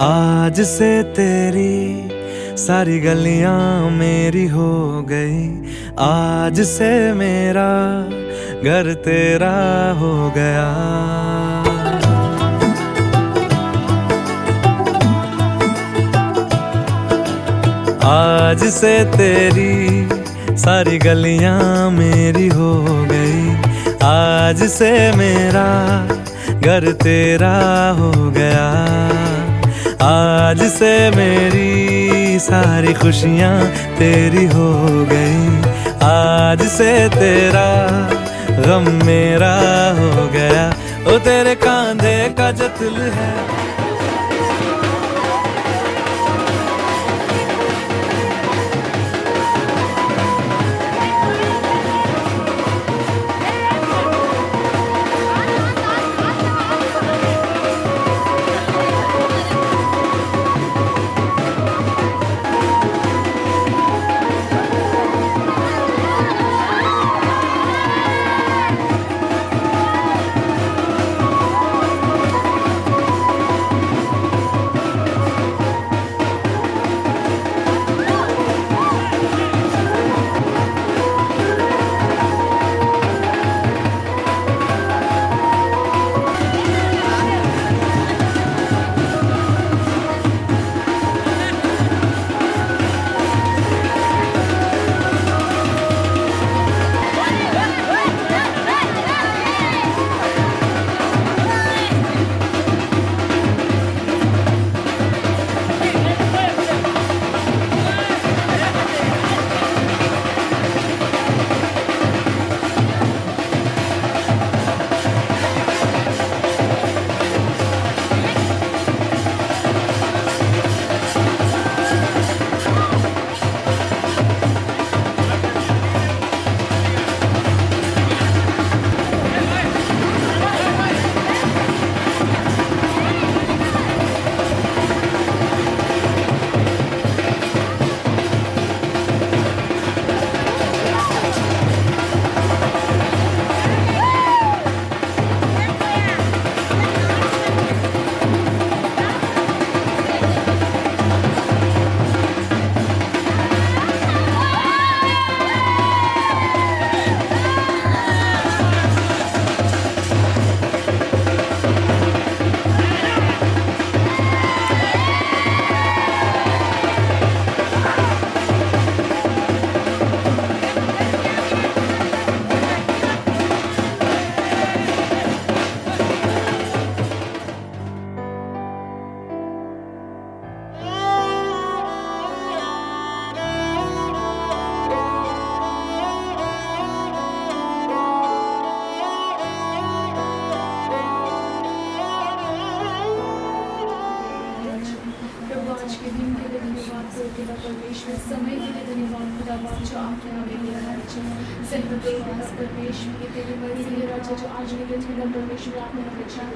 आज से तेरी सारी गलियां मेरी हो गई। आज से मेरा घर तेरा हो गया। आज से तेरी सारी गलियां मेरी हो गई। आज से मेरा घर तेरा हो गया। आज से मेरी सारी खुशियां तेरी हो गई। आज से तेरा गम मेरा हो गया। ओ तेरे कांधे का जो दिल है, परमेश्वर समय के लिए धन्यवाद खुदावंद जो आपने हमें दिया है। सर्वदेव परमेश्वर की तेरी मर्जी है राजा, जो आज के दिन खुदा परमेश्वर आपने हमें चाह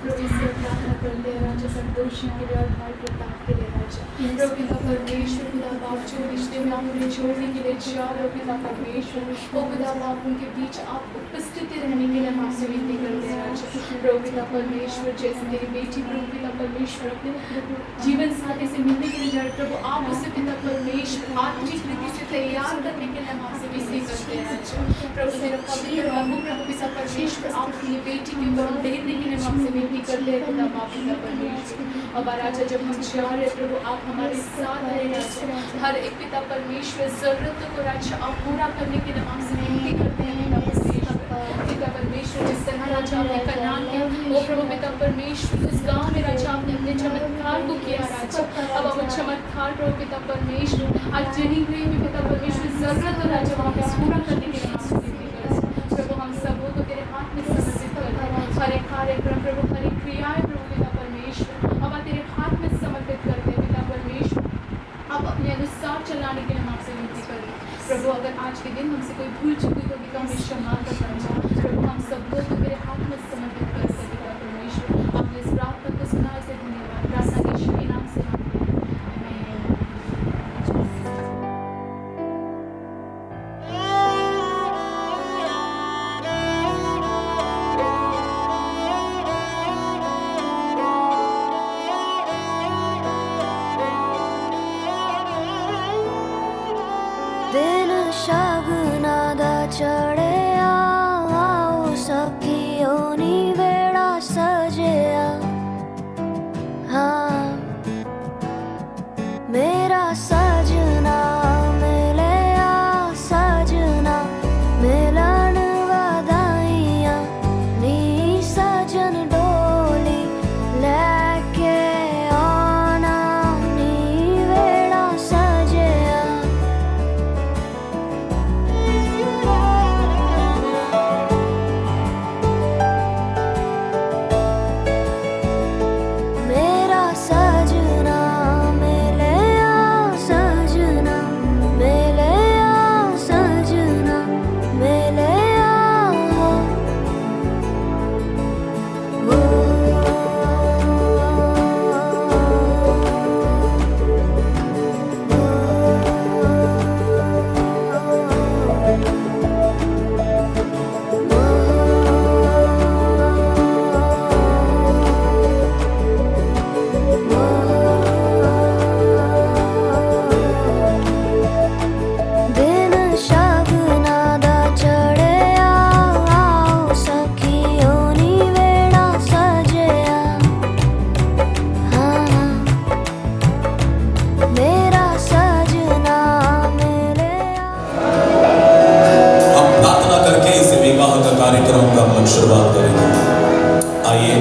प्रभु से प्रार्थना कर ले राजा, संतोषी के लिए और भाई प्रताप के लिए राजा। प्रभु पिता परमेश्वर खुदा बाप जो रिश्ते में आप उन्हें जोड़ने के लिए चाह रहे हो पिता परमेश्वर, वो खुदा बाप उनके बीच आप उपस्थिति रहने के लिए हम आपसे विनती करते हैं राजा। प्रभु पिता परमेश्वर जैसे तेरी बेटी प्रभु पिता परमेश्वर अपने जीवन साथी से मिलने के लिए जा रहे प्रभु, आप उसे पिता परमेश्वर आत्मिक रीति से तैयार करने के लिए हम आपसे विनती करते हैं राजा। प्रभु मेरा पवित्र प्रभु प्रभु पिता परमेश्वर आप अपनी बेटी के ऊपर देखने के लिए हम आपसे विनती करते हैं पिता बाप पिता परमेश्वर। अब राजा जब हम जा रहे प्रभु आप हमारे साथ रहे राजा, हर एक पिता परमेश्वर जरूरतों को राजा आप पूरा करने के लिए हम आपसे विनती करते हैं पिता परमेश्वर। जिस तरह राजा आपने कनान के वो प्रभु पिता परमेश्वर उस गांव में राजा आपने अपने चमत्कार को किया राजा, अब वो चमत्कार प्रभु पिता परमेश्वर आज जनी हुई भी पिता परमेश्वर जरूरत हो राजा वहाँ पे पूरा करने के लिए हम आपसे विनती करते हैं प्रभु। हम सबों को तेरे हाथ में समर्पित करते हैं, हर एक कार्यक्रम प्रभु हर एक क्रियाएं प्रभु पिता परमेश्वर अब तेरे हाथ में समर्पित करते हैं पिता परमेश्वर। अब अपने अनुसार चलाने के लिए हम आपसे विनती करें प्रभु। अगर आज के दिन हमसे कोई भूल चुकी होगी तो हमें क्षमा करना चाहते प्रभु। हम सबको तो तेरे हाथ में समर्पित करते हैं पिता परमेश्वर। आपने इस प्रार्थना को सुना इसे धन्यवाद, प्रार्थना यीशु के नाम से मांगते हैं, आमीन। चढ़या आओ सखियों नी वेड़ा सजया हाँ मेरा सजना मिलया सजना मिलन वधाइयां नी सजन डोली लेके आना नी वेड़ा सजया मेरा सजना मिलया सजना मिलया सजना मिलया दिन शगना दा चढ़या आओ सखियों नी वेड़ा सजया हाँ मेरा सजना मिलया हम प्रार्थना करके इस विवाह का कार्यक्रम का हम लोग शुरुआत करेंगे। आइए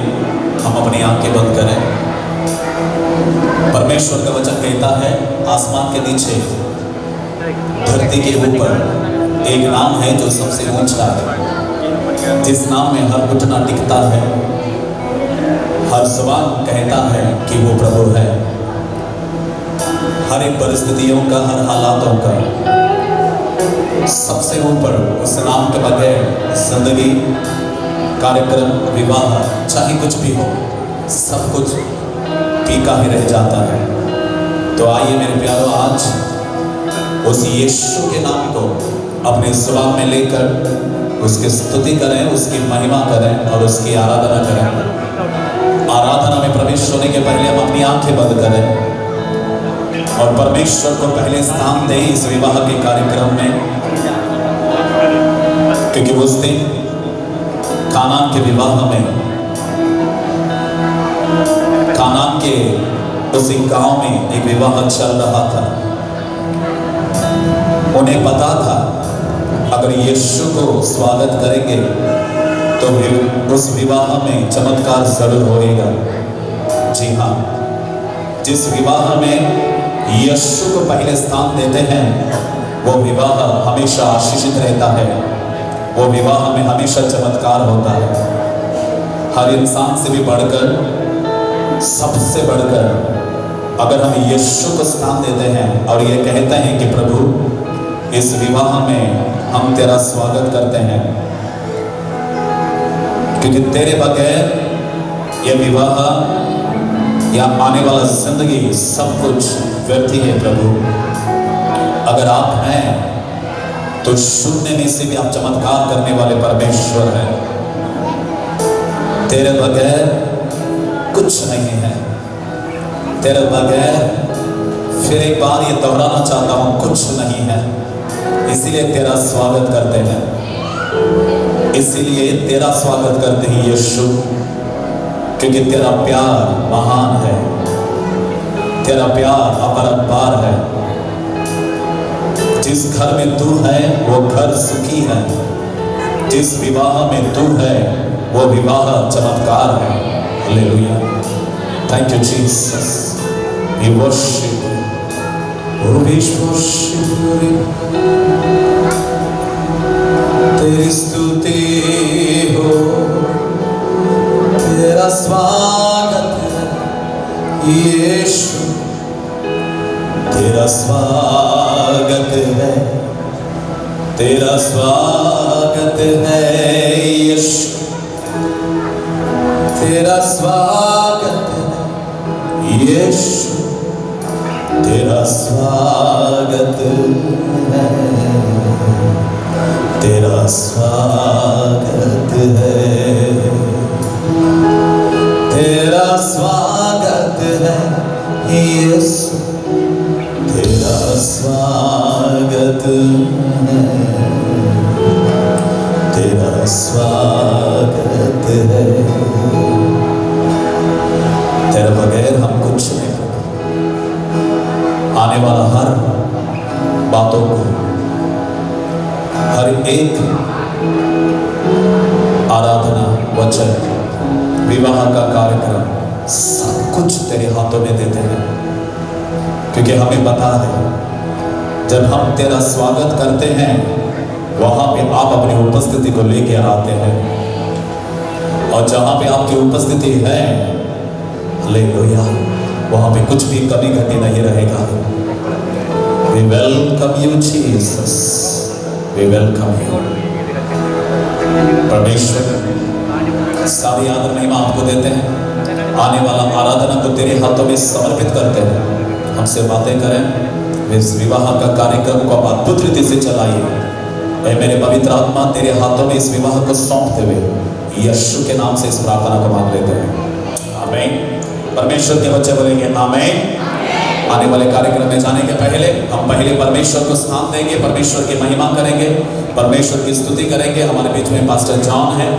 हम अपनी आंखें बंद करें। परमेश्वर का वचन कहता है आसमान के नीचे धरती के ऊपर एक नाम है जो सबसे ऊंचा है, जिस नाम में हर घुटना टिकता है, हर जबान कहता है कि वो प्रभु है। हर एक परिस्थितियों का, हर हालातों का सबसे ऊपर उस नाम के बगैर जिंदगी, कार्यक्रम, विवाह, चाहे कुछ भी हो, सब कुछ फीका ही रह जाता है। तो आइए मेरे प्यारों, आज उस यीशु के नाम को अपने जुबान में लेकर उसकी स्तुति करें, उसकी महिमा करें और उसकी आराधना करें। आराधना में प्रवेश होने के पहले हम अपनी आंखें बंद करें और परमेश्वर को पहले स्थान दें इस विवाह के कार्यक्रम में, क्योंकि उस दिन कानान के विवाह में, कानान के उस गांव में एक विवाह चल रहा था। उन्हें पता था अगर यीशु को स्वागत करेंगे तो उस विवाह में चमत्कार जरूर होएगा। जी हाँ, जिस विवाह में यीशु को पहले स्थान देते हैं वो विवाह हमेशा आशीषित रहता है, वो विवाह में हमेशा चमत्कार होता है। हर इंसान से भी बढ़कर, सबसे बढ़कर अगर हम यीशु को स्थान देते हैं और ये कहते हैं कि प्रभु इस विवाह में हम तेरा स्वागत करते हैं, क्योंकि तेरे बगैर ये विवाह या आने वाला जिंदगी सब कुछ व्यर्थ ही है। प्रभु अगर आप हैं तो शून्य में से भी आप चमत्कार करने वाले परमेश्वर हैं। तेरे बगैर कुछ नहीं है, तेरे बगैर, फिर एक बार ये दोहराना चाहता हूं, कुछ नहीं है। इसीलिए तेरा स्वागत करते हैं, इसीलिए तेरा स्वागत करते हैं यीशु, क्योंकि तेरा प्यार महान है, तेरा प्यार अपरंपार है। जिस घर में तू है वो घर सुखी है, जिस विवाह में तू है वो विवाह चमत्कार है। Hallelujah, thank you Jesus, we worship, we worship. तेरी स्तुति हो, तेरा स्वागत है यीशु, तेरा स्वागत है, तेरा स्वागत है यीशु, तेरा स्वागत है यीशु, तेरा स्वागत है, तेरा स्वागत है, तेरा स्वागत है यीशु, तेरा स्वागत है। स्वागत है। तेरे बगैर हम कुछ नहीं कर। आने वाला हर बातों को, हर एक आराधना, वचन, विवाह का कार्यक्रम, सब कुछ तेरे हाथों में देते हैं, क्योंकि हमें पता है जब हम तेरा स्वागत करते हैं वहां पे आप अपनी उपस्थिति को लेके आते हैं, और जहां पे आपकी उपस्थिति है, हालेलुया, वहां पे कुछ भी कमी घटी नहीं रहेगा। We welcome you Jesus, we welcome you। परमेश्वर सारी आदर महिमा आपको देते हैं। आने वाला आराधना को तेरे हाथों में समर्पित करते हैं। हमसे बातें करें, इस विवाह का कार्यक्रम को आप अद्भुत रीति से चलाइए। मेरे पवित्र आत्मा तेरे हाथों में इस विवाह को सौंपते हुए यीशु के नाम से इस प्रार्थना को मांग लेते हैं, आमीन। परमेश्वर के बच्चे बोलेंगे आमीन। आने वाले कार्यक्रम में जाने के पहले हम पहले परमेश्वर को स्थान देंगे, परमेश्वर की महिमा करेंगे, परमेश्वर की स्तुति करेंगे। हमारे बीच में पास्टर जॉन है,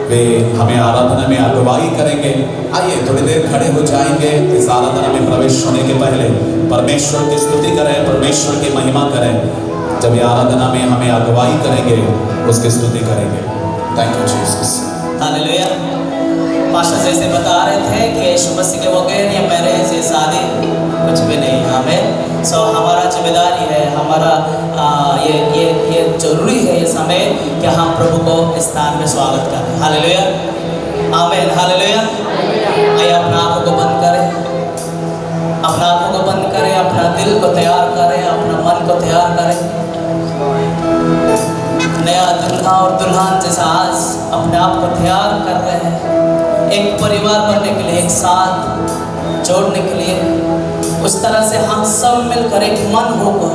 वे हमें आराधना में अगुवाई करेंगे। आइए थोड़ी देर खड़े हो जाएंगे। इस आराधना में प्रवेश होने के पहले परमेश्वर की स्तुति करें, परमेश्वर की महिमा करें। जब ये आराधना में हमें अगुवाई करेंगे, उसकी स्तुति करेंगे। Thank you Jesus. Hallelujah. Pastor जैसे बता रहे थे कि यीशु मसीह के बगैर ये मैरिज, ये शादी कुछ भी नहीं। हमें हमारा जिम्मेदारी है, हमारा ये जरूरी है ये समय कि हम प्रभु को इस स्थान में स्वागत करें। हालेलुया, आमीन, हालेलुया। आइए अपना आंखों को बंद करें, अपना आंखों को बंद करें, अपना दिल को तैयार करें, अपना मन को तैयार करें। नया दुल्हा और दुल्हन जैसा आज अपने आप को तैयार कर रहे हैं, एक परिवार बनने के लिए, एक साथ जोड़ने के लिए। उस तरह से हम सब मिलकर एक मन होकर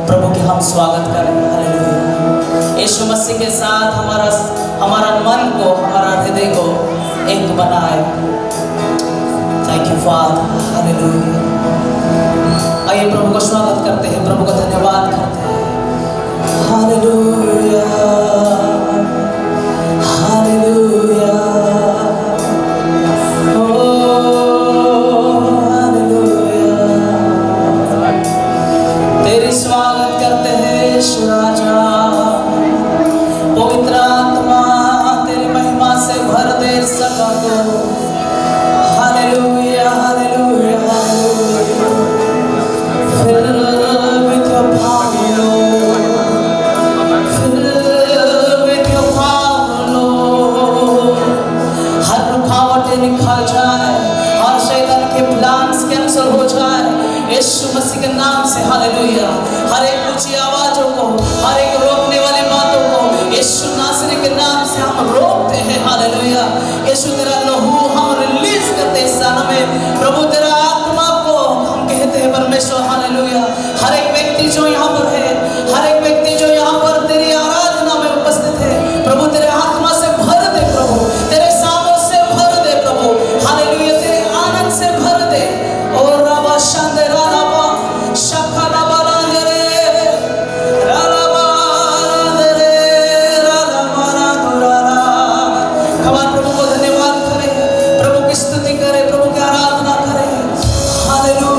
प्रभु के हम स्वागत करें। हालेलुया। यीशु मसीह के साथ हमारा मन को, हमारा हृदय को एक बनाए। Thank you father. हालेलुया। आइए प्रभु को स्वागत करते हैं, प्रभु का धन्यवाद करते हैं। हालेलुया, हालेलुया, ओ हालेलुया। तेरी स्वागत करते हैं यीशु राजा। पवित्र आत्मा तेरी महिमा से भर दे सका को। Hallelujah, hallelujah, hallelujah. Fill with your power, Lord. Fill with your power, Lord. हर रुकावटें निकल जाए, हर शैतान के प्लान्स कैंसिल हो जाए यीशु मसीह के नाम से। हालेलुया। हर एक ऊंची आवाजों को, हर एक रोकने वाली बातों को यीशु नासरी के नाम से हम रोकते हैं। हालेलुया। यीशु तेरा लहू हम रिलीज करते हैं इस स्थान में। प्रभु तेरा आत्मा को हम कहते हैं परमेश्वर। हालेलुया। हर एक व्यक्ति जो यहाँ पर है, हर एक व्यक्ति जो यहाँ पर तेरी आराधना में उपस्थित है, प्रभु तेरे आत्मा से भर दे, प्रभु तेरे सामों से भर दे, प्रभु हालेलुया, तेरे आनंद से भर दे। और रबा शांदे राबा शखा रबा रे राबा रे राबा रा। खबर प्रभु को धन्यवाद करें, प्रभु की स्तुति करें, प्रभु की आराधना करें। हालेलुया।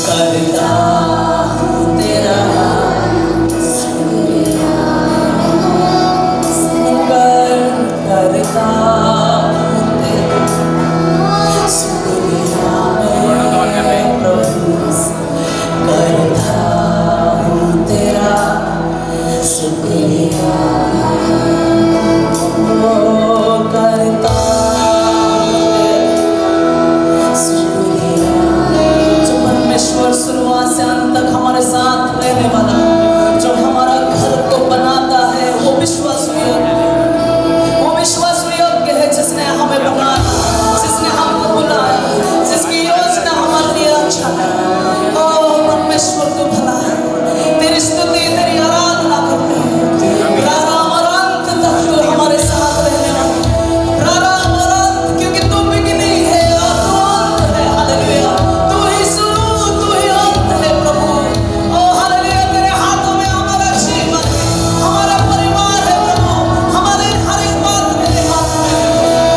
करता हूँ तेरा करता हूँ तेरा शुक्रिया मैं प्रभु करता हूँ तेरा शुक्रिया करता जो परमेश्वर शुरुआत से अंत तक हमारे साथ रहने वाला, जो हमारा घर को बनाता है, वो विश्वास योग्य है, जिसने हमें बनाया, जिसने हमको बुलाया, जिसकी योजना हमारे लिए अच्छा है। ओ परमेश्वर तू भला है, तेरी स्तुति तेरी आराधना करते हैं। प्रारंभ और अंत तक तू हमारे साथ रहने वाला, प्रारंभ और अंत, क्योंकि तू बिगिनिंग है और तू अंत है। हालेलुया, तू ही शुरू तू ही अंत है प्रभु। ओ हालेलुया, तेरे हाथों में हमारा जीवन है, हमारा परिवार है प्रभु, हमारे हर एक बात तेरे हाथ में है।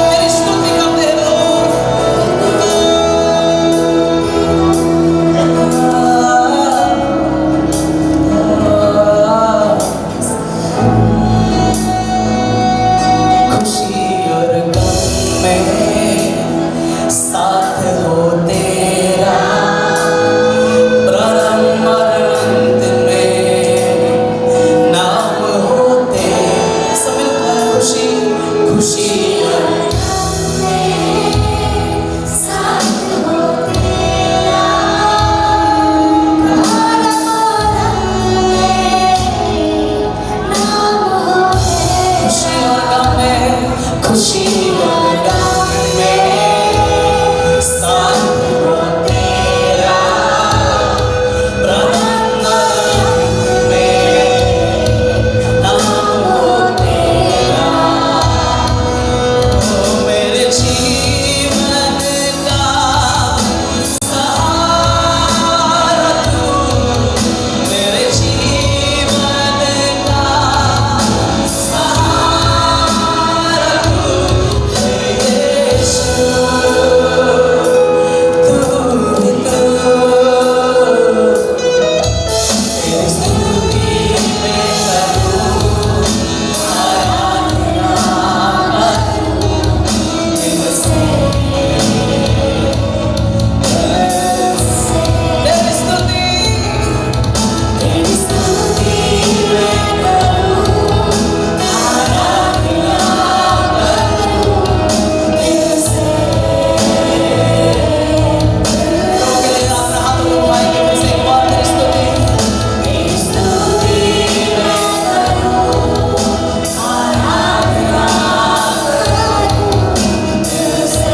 तेरी स्तुति करते हैं प्रभु। खुशी और गम में साथ हो तेरा, प्रारंभ और अंत में नाम हो तेरा। सब मिलकर खुशी खुशी और खुशी और गम में, खुशी और गम में साथ हो तेरा, प्रारंभ और अंत में नाम हो तेरा। ओ मेरे जीवन का सहारा तू, मेरे जीवन का सहारा तू है यीशु, तू ही तू। तेरी स्तुति मैं करूँ, आराधना करूँ, तेरे से तेरी स्तुति मैं करूँ, आराधना करूँ, तेरे से। प्रभु के लिए अपना हाथ उठाएंगे, फिर से एक बार तेरी स्तुति मैं करूँ, आराधना करूँ, तेरे से।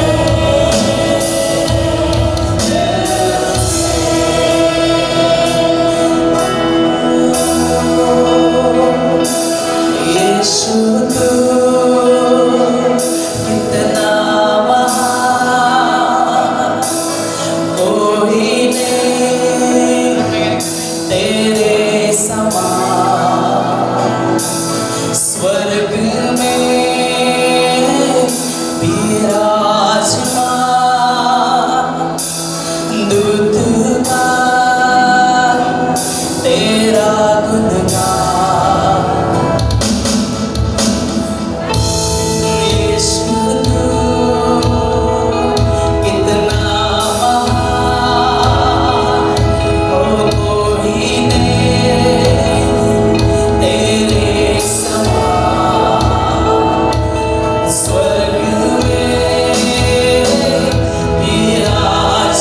यीशु तू कितना महान, कोई नहीं तेरे समान। स्वर्ग में विराजमान, दूत का तेरा गुणगान। यीशु तू कितना महान, ओ कोई नहीं तेरे समान। स्वर्ग में विराजमान,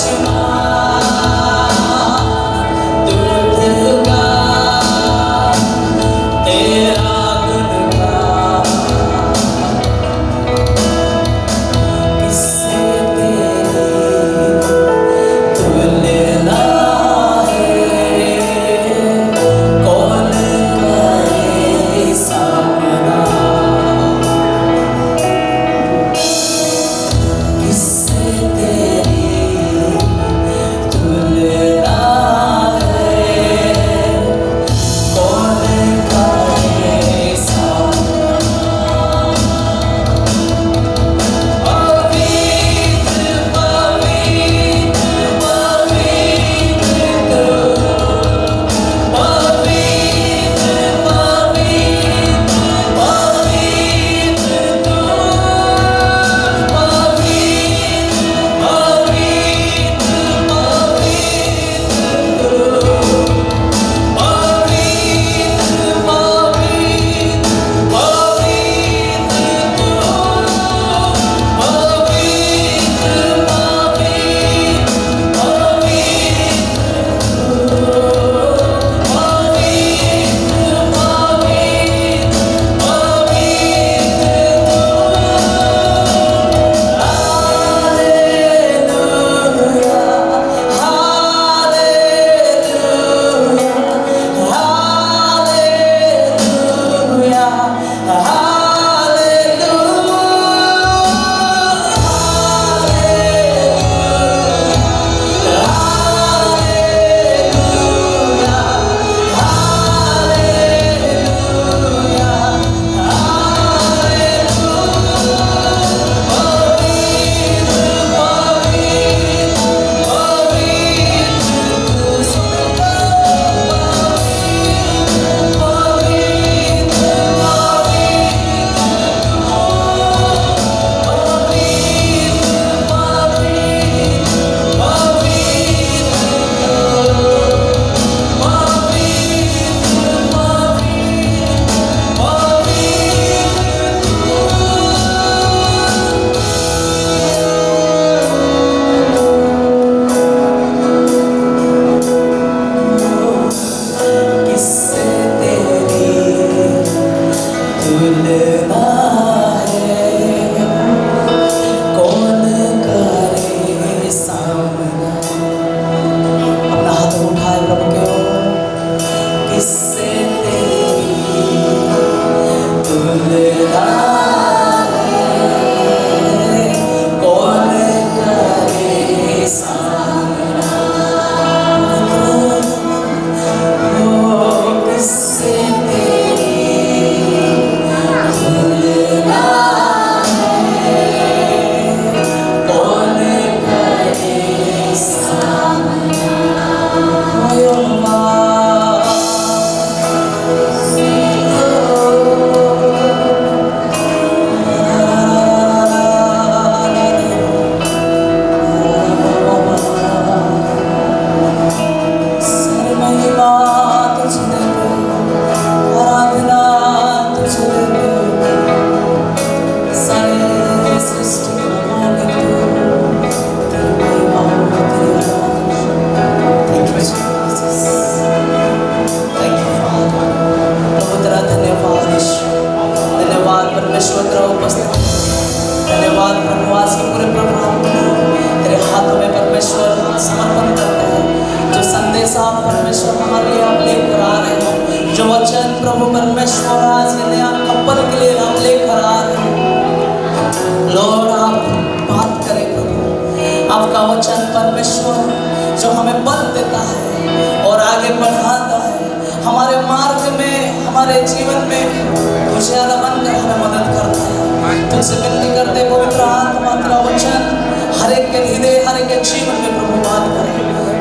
जो हमें बल देता है और आगे बढ़ाता है। हमारे मार्ग में, हमारे जीवन में उजाला बनकर हमें मदद करता है। तुझसे विनती करते पवित्र आत्मा तेरा वचन हर एक के हृदय, हर एक के जीवन में प्रभु बात करे।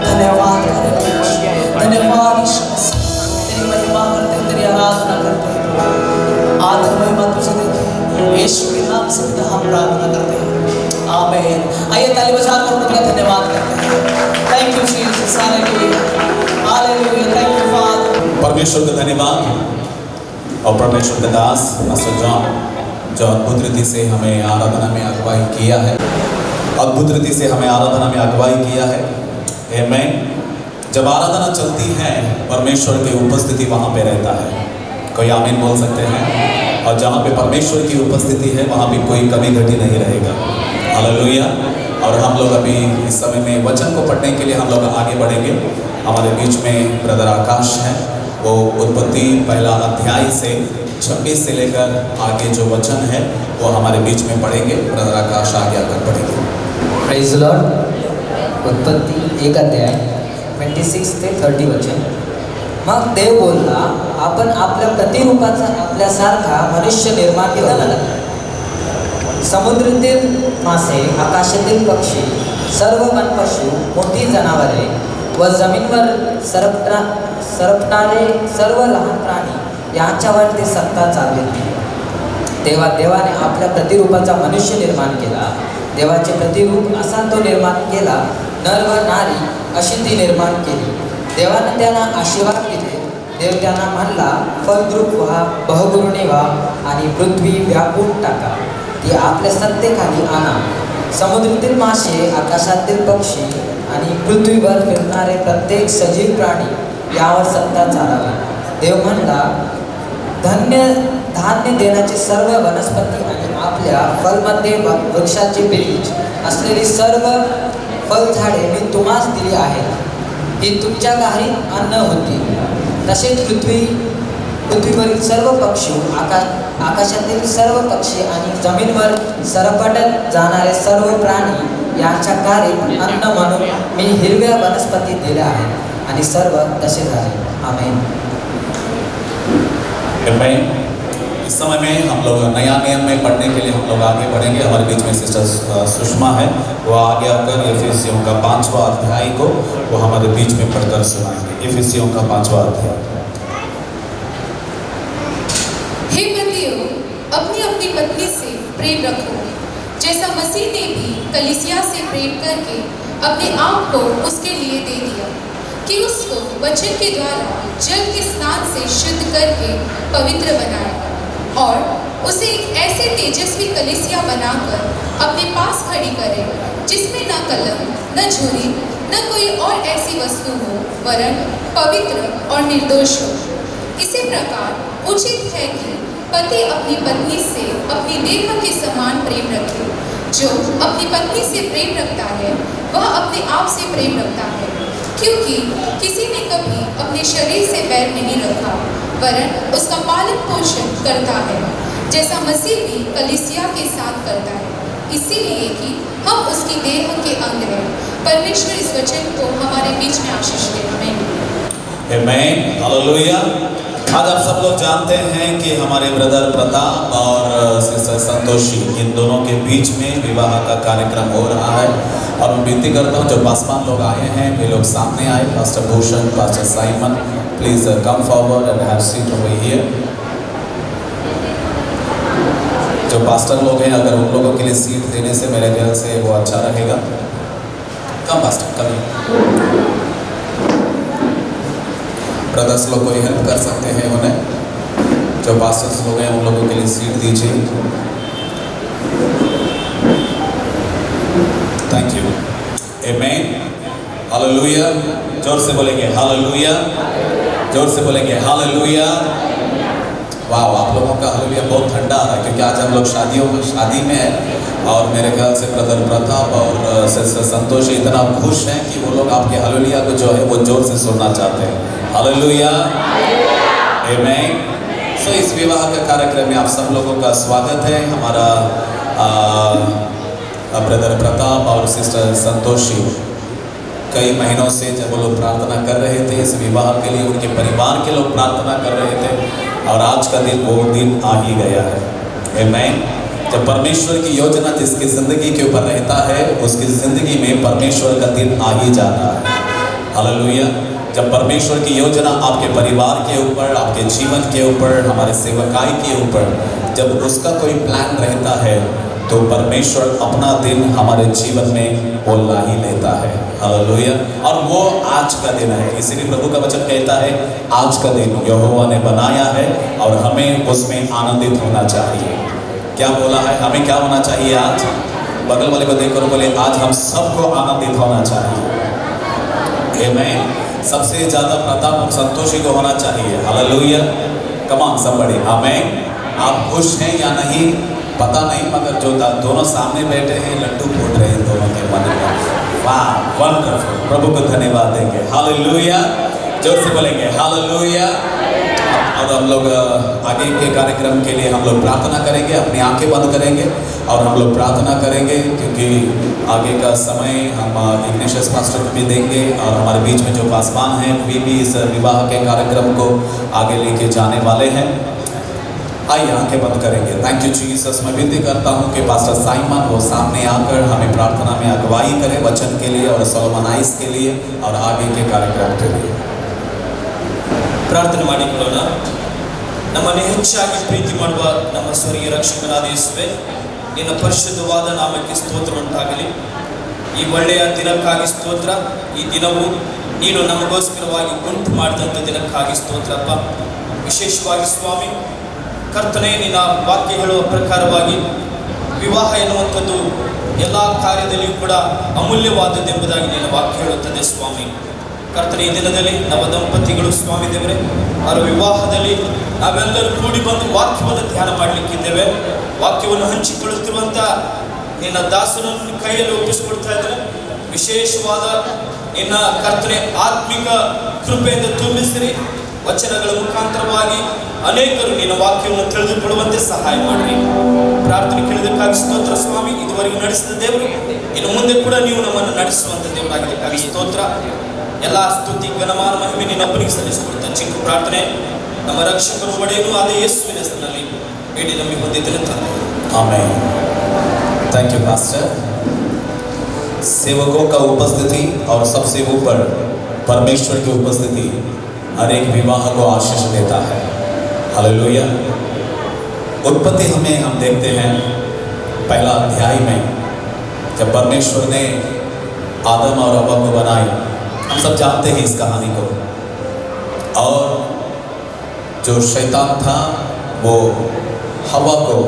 धन्यवाद करें, धन्यवाद यीशु, तेरी महिमा करते, तेरी आराधना करते हैं। आदर महिमा तुझे देते हैं, यीशु के नाम से पिता हम प्रार्थना करते हैं, आमीन। आइए ताली बजाकर उनका धन्यवाद करते हैं। Thank you Jesus, hallelujah, hallelujah, thank you father. परमेश्वर का धन्यवाद और परमेश्वर का दास मास्टर जॉन जो अद्भुत रीति से हमें आराधना में अगुवाई किया है, अद्भुत रीति से हमें आराधना में अगुवाई किया है। आमीन। जब आराधना चलती है परमेश्वर की उपस्थिति वहाँ पे रहता है। कोई आमीन बोल सकते हैं। और जहाँ पे परमेश्वर की उपस्थिति है वहाँ पे कोई कमी घटी नहीं रहेगा। हालेलुया। और हम लोग अभी इस समय में वचन को पढ़ने के लिए हम लोग आगे बढ़ेंगे। हमारे बीच में ब्रदर आकाश हैं, वो उत्पत्ति पहला अध्याय से 26 से लेकर आगे जो वचन है वो हमारे बीच में पढ़ेंगे। ब्रदर आकाश आगे आकर पढ़ेंगे। Praise Lord. उत्पत्ती 1 अध्याय 26 ते 30 वचन। मग देव बोलला, आपण आपल्या प्रतिरूपाचा आपल्यासारखा मनुष्य निर्माण केला, समुद्रातील मासे, आकाशातील पक्षी, सर्व वनपशु, मोठी जनावरे व जमीनवर सरपणारे सर्व लहान प्राणी यांच्यावर ते सत्ता चालवितील। तेव्हा देवाने आपल्या प्रतिरूपाचा मनुष्य निर्माण केला, देवाचे प्रतिरूप असा तो निर्माण केला, नर व नारी अशी ती निर्माण केली। देवाने त्यांना आशीर्वाद दिले। देव त्यांना म्हणला, फलद्रूप व्हा, बहुगुरुणी व्हा आणि पृथ्वी व्यापून टाका, ती आपल्या सत्तेखाली आणा। समुद्रातील मासे, आकाशातील पक्षी आणि पृथ्वीवर फिरणारे प्रत्येक सजीव प्राणी यावर सत्ता चालावी। देव म्हणला, धान्य देण्याचे सर्व वनस्पती आणि आपल्या फलमध्ये वृक्षाचे बीज असलेली सर्व फळझाडे मी तुम्हास दिली आहेत, ही तुमच्या घरी अन्न होती। तसेच पृथ्वीवरील सर्व पक्षी, आकाशातील सर्व पक्षी आणि जमीनवर सरपटत जाणारे सर्व प्राणी यांच्या घरी अन्न म्हणून मी हिरव्या वनस्पती दिल्या आहेत, आणि सर्व तसे झाले। आमीन। इस समय में हम लोग नया नियम में पढ़ने के लिए हम लोग आगे बढ़ेंगे। हमारे बीच में सिस्टर सुषमा है, वो आगे आकर इफिसियों का 5वां अध्याय को वो हमारे बीच में पढ़कर सुनाएंगे। इफिसियों का 5वां अध्याय। हे पतियों, अपनी अपनी पत्नी से प्रेम रखो, जैसा मसीह ने भी कलीसिया से प्रेम करके अपने आप को उसके लिए दे दिया, कि उसको वचन के द्वारा जल के स्नान से शुद्ध करके पवित्र बनाए और उसे एक ऐसे तेजस्वी कलीसिया बनाकर अपने पास खड़ी करे, जिसमें न कलंक, न झुर्री, न कोई और ऐसी वस्तु हो, वरन पवित्र और निर्दोष हो। इसी प्रकार उचित है कि पति अपनी पत्नी से अपनी देह के समान प्रेम रखे। जो अपनी पत्नी से प्रेम रखता है वह अपने आप से प्रेम रखता है, क्योंकि किसी ने कभी अपने शरीर से बैर नहीं रखा, वरन उसका पालन पोषण करता है, जैसा मसीह भी कलीसिया के साथ करता है, इसीलिए कि हम उसकी देह के अंग हैं। परमेश्वर इस वचन को हमारे बीच में आशीष दे। आमीन। हालेलुया। आज आप सब लोग जानते हैं कि हमारे ब्रदर प्रताप और सिस्टर संतोषी, इन दोनों के बीच में विवाह का कार्यक्रम हो रहा है। और मैं विनती करता हूँ जो पासवान लोग आए हैं वे लोग सामने आए। Pastor Bhushan, pastor Simon, please come forward and have seat over here. जो पास्टर लोग हैं अगर उन लोगों के लिए सीट देने से मेरे ख्याल से वो अच्छा रहेगा। कम पास्टर, कम ब्रदर्स लोग कोई हेल्प कर सकते हैं उन्हें। जो पास्टर्स लोग हैं उन लोगों के लिए सीट दीजिए। Thank you. आमीन। हालेलुया। जोर से बोलेंगे हालेलुया, जोर से बोलेंगे हालेलुया। वाह, आप लोगों का हालेलुया बहुत ठंडा आ रहा है, क्योंकि आज हम लोग शादी में है और मेरे ख्याल से ब्रदर प्रताप और सिस्टर संतोष इतना खुश हैं कि वो लोग आपके हालेलुया को जो है वो जोर से सुनना चाहते हैं। हालेलुया, आमीन। सो इस विवाह के कार्यक्रम में आप सब लोगों का स्वागत है। हमारा ब्रदर प्रताप और सिस्टर संतोषी कई महीनों से जब वो लोग प्रार्थना कर रहे थे इस विवाह के लिए, उनके परिवार के लोग प्रार्थना कर रहे थे और आज का दिन वो दिन आ ही गया है। आमीन। जब परमेश्वर की योजना जिसकी ज़िंदगी के ऊपर रहता है उसकी ज़िंदगी में परमेश्वर का दिन आ ही जाता है। हालेलुया। जब परमेश्वर की योजना आपके परिवार के ऊपर, आपके जीवन के ऊपर, हमारे सेवकाई के ऊपर, जब उसका कोई प्लान रहता है तो परमेश्वर अपना दिन हमारे जीवन में वो ला ही लेता है। हालेलुया। और वो आज का दिन है, इसीलिए प्रभु का वचन कहता है आज का दिन यहोवा ने बनाया है और हमें उसमें आनंदित होना चाहिए। क्या बोला है? हमें क्या होना चाहिए आज? बगल वाले को देखकर बोले आज हम सबको आनंदित होना चाहिए। आमीन। सबसे ज़्यादा प्रताप हम संतोषी को होना चाहिए। हालेलुया। Come on somebody. आमीन। आप खुश हैं या नहीं पता नहीं, मगर जो दोनों सामने बैठे हैं लड्डू फूट रहे हैं दोनों के मन में। वाह, वंडरफुल। प्रभु को धन्यवाद देंगे। हालेलुया। जोर से बोलेंगे हालेलुया। और हम लोग आगे के कार्यक्रम के लिए हम लोग प्रार्थना करेंगे, अपनी आंखें बंद करेंगे और हम लोग प्रार्थना करेंगे, क्योंकि आगे का समय हम इग्निशियस पास्टर को भी देंगे और हमारे बीच में जो पासवान हैं वे भी इस विवाह के कार्यक्रम को आगे लेके जाने वाले हैं। आइए आंखें बंद करेंगे। Thank you Jesus. मैं विनती करता हूँ कि पास्टर साइमन वो सामने आकर हमें प्रार्थना में अगुवाई करें वचन के लिए और सोलोमनाइज के लिए और आगे के कार्यक्रम के लिए। ಪ್ರಾರ್ಥನೆ ಮಾಡಿಕೊಳ್ಳೋಣ। ನಮ್ಮನ್ನು ಹೆಚ್ಚಾಗಿ ಪ್ರೀತಿ ಮಾಡುವ ನಮ್ಮ ಸ್ವರ್ಗೀಯ ರಕ್ಷಕನಾದ ಯೇಸುವೇ, ನಿನ್ನ ಪರಿಶುದ್ಧವಾದ ನಾಮಕ್ಕೆ ಸ್ತೋತ್ರ ಉಂಟಾಗಲಿ। ಈ ಒಳ್ಳೆಯ ದಿನಕ್ಕಾಗಿ ಸ್ತೋತ್ರ। ಈ ದಿನವು ನೀನು ನಮಗೋಸ್ಕರವಾಗಿ ಉಂಟು ಮಾಡಿದಂಥ ದಿನಕ್ಕಾಗಿ ಸ್ತೋತ್ರಪ್ಪ। ವಿಶೇಷವಾಗಿ ಸ್ವಾಮಿ ಕರ್ತನೆ, ನಿನ್ನ ವಾಕ್ಯ ಹೇಳುವ ಪ್ರಕಾರವಾಗಿ ವಿವಾಹ ಎನ್ನುವಂಥದ್ದು ಎಲ್ಲ ಕಾರ್ಯದಲ್ಲಿಯೂ ಕೂಡ ಅಮೂಲ್ಯವಾದದ್ದೆಂಬುದಾಗಿ ನಿನ್ನ ವಾಕ್ಯ ಹೇಳುತ್ತದೆ ಸ್ವಾಮಿ। ಕರ್ತನೆ, ಈ ದಿನದಲ್ಲಿ ನವ ದಂಪತಿಗಳು ಸ್ವಾಮಿ ದೇವರೇ ಅವರ ವಿವಾಹದಲ್ಲಿ ನಾವೆಲ್ಲರೂ ಕೂಡಿ ಬಂದು ವಾಕ್ಯವನ್ನು ಧ್ಯಾನ ಮಾಡಲಿಕ್ಕಿದ್ದೇವೆ। ವಾಕ್ಯವನ್ನು ಹಂಚಿಕೊಳ್ಳುತ್ತಿರುವಂಥ ನಿನ್ನ ದಾಸನನ್ನು ಕೈಯಲ್ಲಿ ಒಪ್ಪಿಸಿಕೊಡ್ತಾ ಇದ್ದಾರೆ। ವಿಶೇಷವಾದ ನಿನ್ನ ಕರ್ತನೆ ಆತ್ಮಿಕ ಕೃಪೆಯಿಂದ ತುಂಬಿಸಿರಿ। ವಚನಗಳ ಮುಖಾಂತರವಾಗಿ ಅನೇಕರು ನಿನ್ನ ವಾಕ್ಯವನ್ನು ತಿಳಿದುಕೊಳ್ಳುವಂತೆ ಸಹಾಯ ಮಾಡಿರಿ। ಪ್ರಾರ್ಥನೆ ಕೇಳಿದಕ್ಕಾಗಿ ಸ್ತೋತ್ರ ಸ್ವಾಮಿ। ಇದುವರೆಗೂ ನಡೆಸಿದ ದೇವರು ಇನ್ನು ಮುಂದೆ ಕೂಡ ನೀವು ನಮ್ಮನ್ನು ನಡೆಸುವಂಥ ದೇವರಾಗಿದ್ದಕ್ಕಾಗಿ ಸ್ತೋತ್ರ। ಎಲ್ಲ ಸ್ತುತಿ ಘನಮಾನ ಮಹಿಮೆ ನಿನ್ನೊಬ್ಬನಿಗೆ ಸಲ್ಲಿಸಿಕೊಡ್ತಾ ಚಿಕ್ಕ ಪ್ರಾರ್ಥನೆ ನಮ್ಮ ರಕ್ಷಕರು ಒಡೆಯನು ಆದ ಯೇಸುವಿನ ಹೆಸರಿನಲ್ಲಿ ಬೇಡಿ ನಮಗೆ ಹೊಂದಿದ್ದೇನೆ ತಂದೆ। आमीन। Thank you pastor. सेवकों का उपस्थिति और सबसे ऊपर परमेश्वर की उपस्थिति हर एक विवाह को आशीष देता है। हालेलुया। उत्पत्ति हमें हम देखते हैं पहला अध्याय में जब परमेश्वर ने आदम और हव्वा को बनाया। हम सब जानते हैं इस कहानी को। और जो शैतान था वो हव्वा को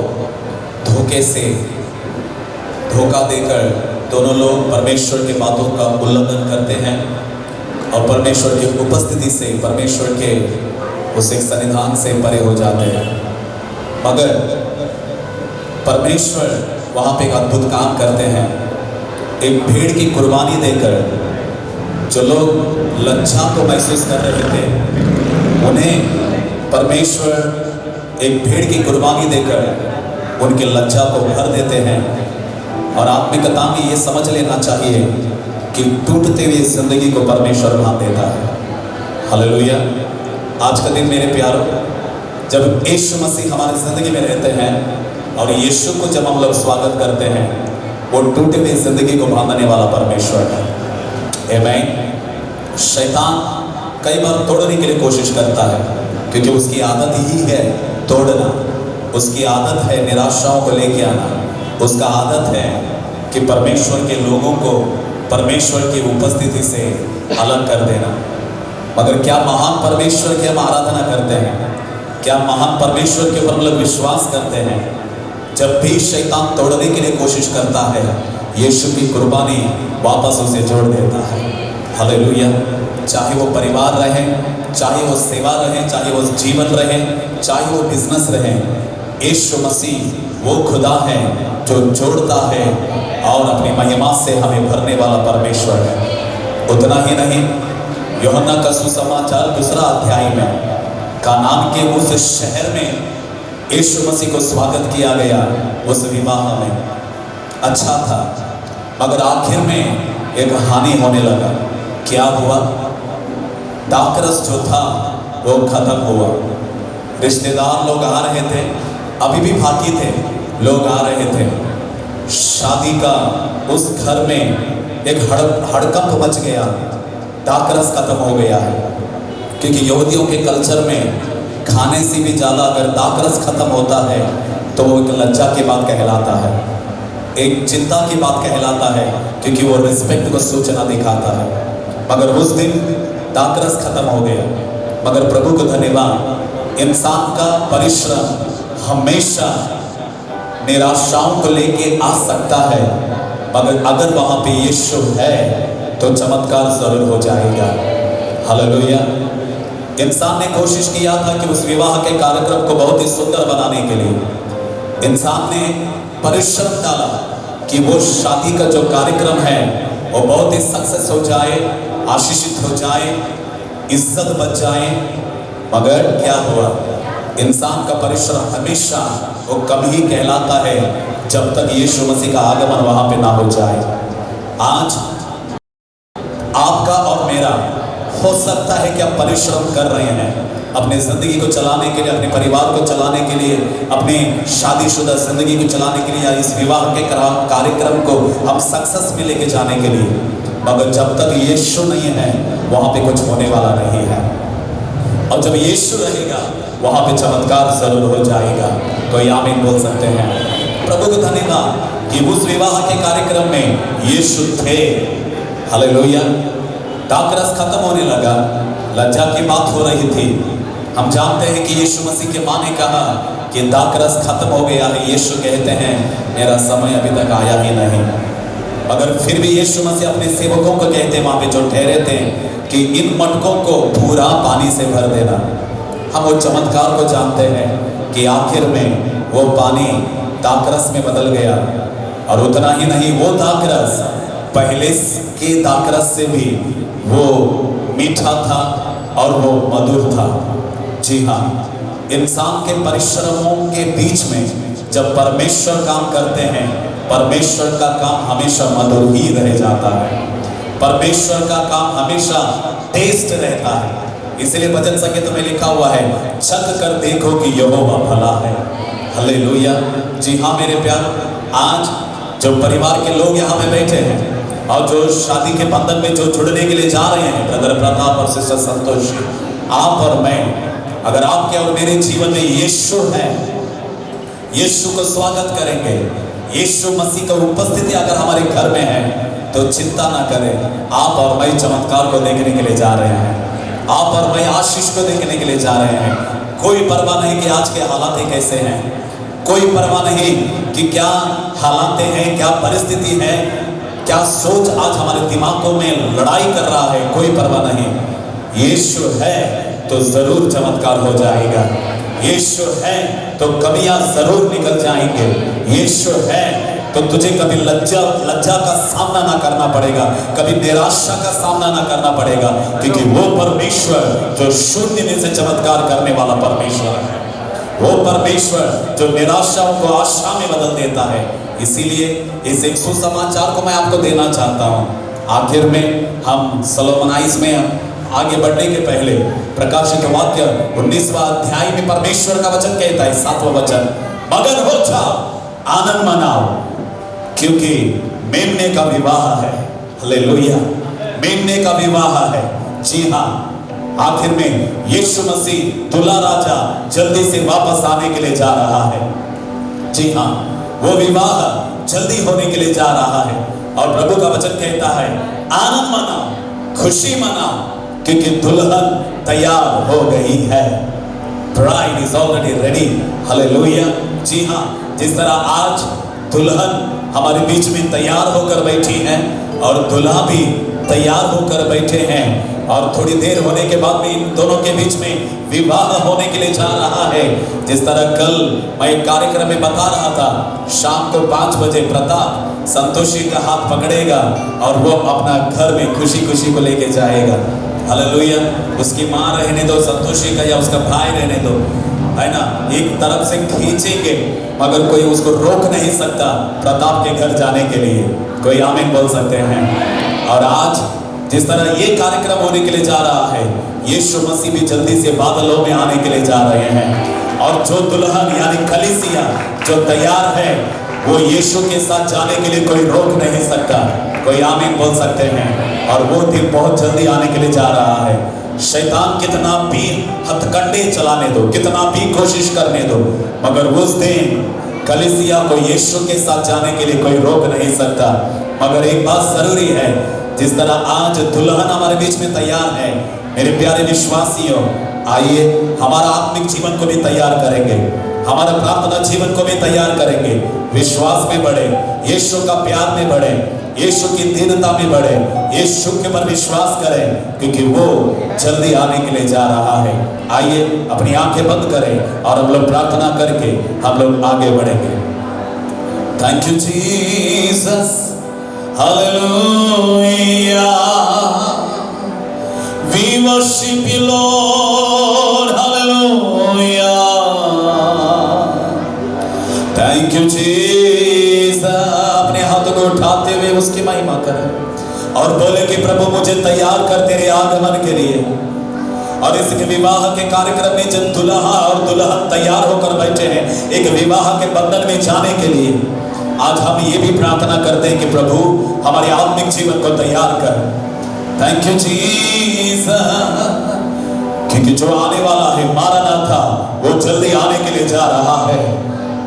धोखा देकर दोनों लोग परमेश्वर के बातों का उल्लंघन करते हैं और परमेश्वर की उपस्थिति से, परमेश्वर के उस एक सन्निधान से परे हो जाते हैं। मगर परमेश्वर वहाँ पे एक अद्भुत काम करते हैं। एक भेड़ की कुर्बानी देकर जो लोग लज्जा को महसूस कर रहे थे उन्हें परमेश्वर एक भेड़ की कुर्बानी देकर उनकी लज्जा को भर देते हैं। और आत्मिकता में ये समझ लेना चाहिए कि टूटते हुए जिंदगी को परमेश्वर बांध देता है। हालेलुया। आज का दिन मेरे प्यारों, जब यीशु मसीह हमारी जिंदगी में रहते हैं और यीशु को जब हम लोग स्वागत करते हैं, वो टूटे हुए जिंदगी को बांधने वाला परमेश्वर है। आमीन। शैतान कई बार तोड़ने के लिए कोशिश करता है क्योंकि उसकी आदत ही है तोड़ना। उसकी आदत है निराशाओं को लेके आना। उसका आदत है कि परमेश्वर के लोगों को परमेश्वर की उपस्थिति से अलग कर देना। मगर क्या महान परमेश्वर की हम आराधना करते हैं, क्या महान परमेश्वर के ऊपर हम लोग विश्वास करते हैं। जब भी शैतान तोड़ने के लिए कोशिश करता है, यीशु की कुर्बानी वापस उसे जोड़ देता है। हालेलुया। चाहे वो परिवार रहे, चाहे वो सेवा रहे, चाहे वो जीवन रहे, चाहे वो बिजनेस रहे, यीशु मसीह वो खुदा है जो जोड़ता है और अपनी महिमा से हमें भरने वाला परमेश्वर है। उतना ही नहीं, यूहन्ना का सुसमाचार 2 अध्याय में कानान के उस शहर में यीशु मसीह को स्वागत किया गया। उस विवाह में अच्छा था, मगर आखिर में एक हानि होने लगा। क्या हुआ? दाकरस जो था वो खत्म हुआ। रिश्तेदार लोग आ रहे थे, अभी भी बाकी थे, लोग आ रहे थे। शादी का उस घर में एक हड़कंप मच गया, दाकरस खत्म हो गया है। क्योंकि यहूदियों के कल्चर में खाने से भी ज़्यादा अगर दाकरस खत्म होता है तो वो एक लज्जा की बात कहलाता है, एक चिंता की बात कहलाता है, क्योंकि वो रिस्पेक्ट को सूचना दिखाता है। मगर उस दिन दाकरस खत्म हो गया। मगर प्रभु को धन्यवाद, इंसान का परिश्रम हमेशा निराशाओं को लेके आ सकता है, मगर अगर वहां पे यीशु है तो चमत्कार जरूर हो जाएगा। हालेलुया। इंसान ने कोशिश किया था कि उस विवाह के कार्यक्रम को बहुत ही सुंदर बनाने के लिए इंसान ने परिश्रम डाला कि वो शादी का जो कार्यक्रम है वो बहुत ही सक्सेस हो जाए, आशीषित हो जाए, इज्जत बच जाए। मगर क्या हुआ? इंसान का परिश्रम हमेशा वो कम ही कहलाता है जब तक यीशु मसीह का आगमन वहां पे ना हो जाए। आज आपका और मेरा हो सकता है कि आप परिश्रम कर रहे हैं अपने जिंदगी को चलाने के लिए, अपने परिवार को चलाने के लिए, अपने शादीशुदा जिंदगी को चलाने के लिए, या इस विवाह के कार्यक्रम को हम सक्सेस में लेके जाने के लिए। मगर जब तक यीशु नहीं है वहां पे कुछ होने वाला नहीं है। और जब यीशु रहेगा वहां पे चमत्कार जरूर हो जाएगा। कोई आमीन बोल सकते हैं? प्रभु को धन्यवाद कि उस विवाह के कार्यक्रम में यीशु थे। हालेलुया। दाकरस खत्म होने लगा, लज्जा की बात हो रही थी। हम जानते हैं कि यीशु मसीह के मां ने कहा कि दाकरस खत्म हो गया है। यीशु कहते हैं मेरा समय अभी तक आया ही नहीं। मगर फिर भी यीशु मसीह अपने सेवकों को कहते हैं वहां पे जो ठहरे थे कि इन मटकों को पूरा पानी से भर देना। हम वो चमत्कार को जानते हैं कि आखिर में वो पानी दाकरस में बदल गया। और उतना ही नहीं, वो दाकरस पहले के दाकरस से भी वो मीठा था और वो मधुर था। जी हाँ, इंसान के परिश्रमों के बीच में जब परमेश्वर काम करते हैं, परमेश्वर का काम हमेशा मधुर ही रह जाता है। परमेश्वर का काम हमेशा टेस्ट रहता है। इसलिए भजन संगीत में लिखा हुआ है, चख कर देखो कि यहोवा भला है। हालेलुया। जी हाँ मेरे प्यार, आज जो परिवार के लोग यहाँ पे बैठे हैं और जो शादी के बंधन में जो जुड़ने के लिए जा रहे हैं, ब्रदर प्रताप और सिस्टर संतोष, आप और मैं, अगर आपके और मेरे जीवन में यीशु है, यीशु को स्वागत करेंगे, यीशु मसीह का उपस्थिति अगर हमारे घर में है, तो चिंता ना करें। आप और मैं चमत्कार को देखने के लिए जा रहे हैं, आप और मैं आशीष को देखने के लिए जा रहे हैं। कोई परवाह नहीं कि आज के हालात कैसे हैं, कोई परवाह नहीं कि क्या हालात हैं, क्या परिस्थिति है, क्या सोच आज हमारे दिमागों में लड़ाई कर रहा है, कोई परवाह नहीं। यीशु है तो जरूर चमत्कार हो जाएगा। यीशु है तो कमियां जरूर निकल जाएंगे। यीशु है तो तुझे कभी लज्जा का सामना ना करना पड़ेगा, कभी निराशा का सामना ना करना पड़ेगा, क्योंकि वो परमेश्वर जो शून्य में से चमत्कार करने वाला परमेश्वर है, वो परमेश्वर जो निराशाओं को आशा में बदल देता है। इसीलिए इस एक सुसमाचार को मैं आपको देना चाहता हूँ। आखिर में हम सलोमनाइज में आगे बढ़ने के पहले प्रकाशित वाक्य 19वां अध्याय में परमेश्वर का वचन कहता है, 7वां वचन, मगन हो जाओ, आनंद मनाओ, क्योंकि मेमने का विवाह है। हालेलुया। मेमने का विवाह है। जी हाँ, आखिर में यीशु मसीह दूल्हा राजा जल्दी से वापस आने के लिए जा रहा है। जी हाँ, वो विवाह जल्दी होने के लिए जा रहा है। और प्रभु का वचन कहता है, आनंद मनाओ, खुशी मनाओ, क्योंकि दुल्हन तैयार हो गई है। Bride is already ready. Hallelujah. जी हाँ, जिस तरह आज दुल्हन हमारे बीच में तैयार होकर बैठी है और दूल्हा भी तैयार होकर बैठे हैं, और थोड़ी देर होने के बाद में इन दोनों के बीच में विवाह होने के लिए जा रहा है। जिस तरह कल मैं एक कार्यक्रम में बता रहा था, शाम को 5 बजे प्रताप संतोषी का हाथ पकड़ेगा और वो अपना घर में खुशी खुशी को लेके जाएगा। हालेलुया। उसकी माँ रहने दो संतोषी का या उसका भाई रहने दो, है ना, एक तरफ से खींचेंगे मगर कोई उसको रोक नहीं सकता प्रताप के घर जाने के लिए। कोई आमीन बोल सकते हैं? और आज जिस तरह ये कार्यक्रम होने के लिए जा रहा है, यीशु मसीह भी जल्दी से बादलों में आने के लिए जा रहे हैं। और जो दुल्हन यानी कलीसिया जो तैयार है, वो यीशु के साथ जाने के लिए कोई रोक नहीं सकता। कोई आमीन बोल सकते हैं। और वो दिन बहुत जल्दी आने के लिए जा रहा है। शैतान कितना भी हथकंडे चलाने दो, कितना भी कोशिश करने दो, मगर उस दिन कलीसिया को यीशु के साथ जाने के लिए कोई रोक नहीं सकता। मगर एक बात जरूरी है, जिस तरह आज दुल्हन हमारे बीच में तैयार है, मेरे प्यारे विश्वासियों, आइए हमारा आत्मिक जीवन को भी तैयार करेंगे, हमारा प्रार्थना जीवन को भी तैयार करेंगे। विश्वास में बढ़े, यीशु का प्यार में बढ़े, यीशु की दीनता में बढ़े, यीशु के ऊपर विश्वास करें, क्योंकि वो जल्दी आने के लिए जा रहा है। आइए अपनी आंखें बंद करें और हम लोग प्रार्थना करके हम लोग आगे बढ़ेंगे। Thank you Jesus, hallelujah, we worship you Lord, hallelujah, thank you Jesus. अपने हाथों को उठाते हुए उसकी महिमा करें और बोले कि प्रभु मुझे तैयार कर तेरे आगमन के लिए। और इस विवाह के कार्यक्रम में जब दुल्हा और दुल्हन तैयार होकर बैठे हैं एक विवाह के बंधन में जाने के लिए, आज हम ये भी प्रार्थना करते हैं कि प्रभु हमारे आत्मिक जीवन को तैयार कर। थैंक यू जीसस, क्योंकि जो आने वाला है मारनाथा, वो जल्दी आने के लिए जा रहा है।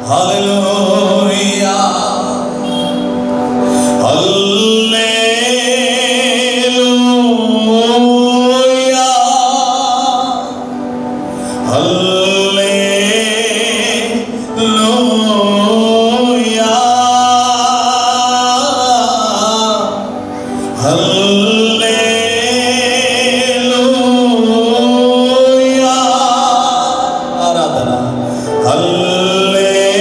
हालेलुया, हालेलुया, हालेलुया, हालेलुया, आराधना, हालेलुया,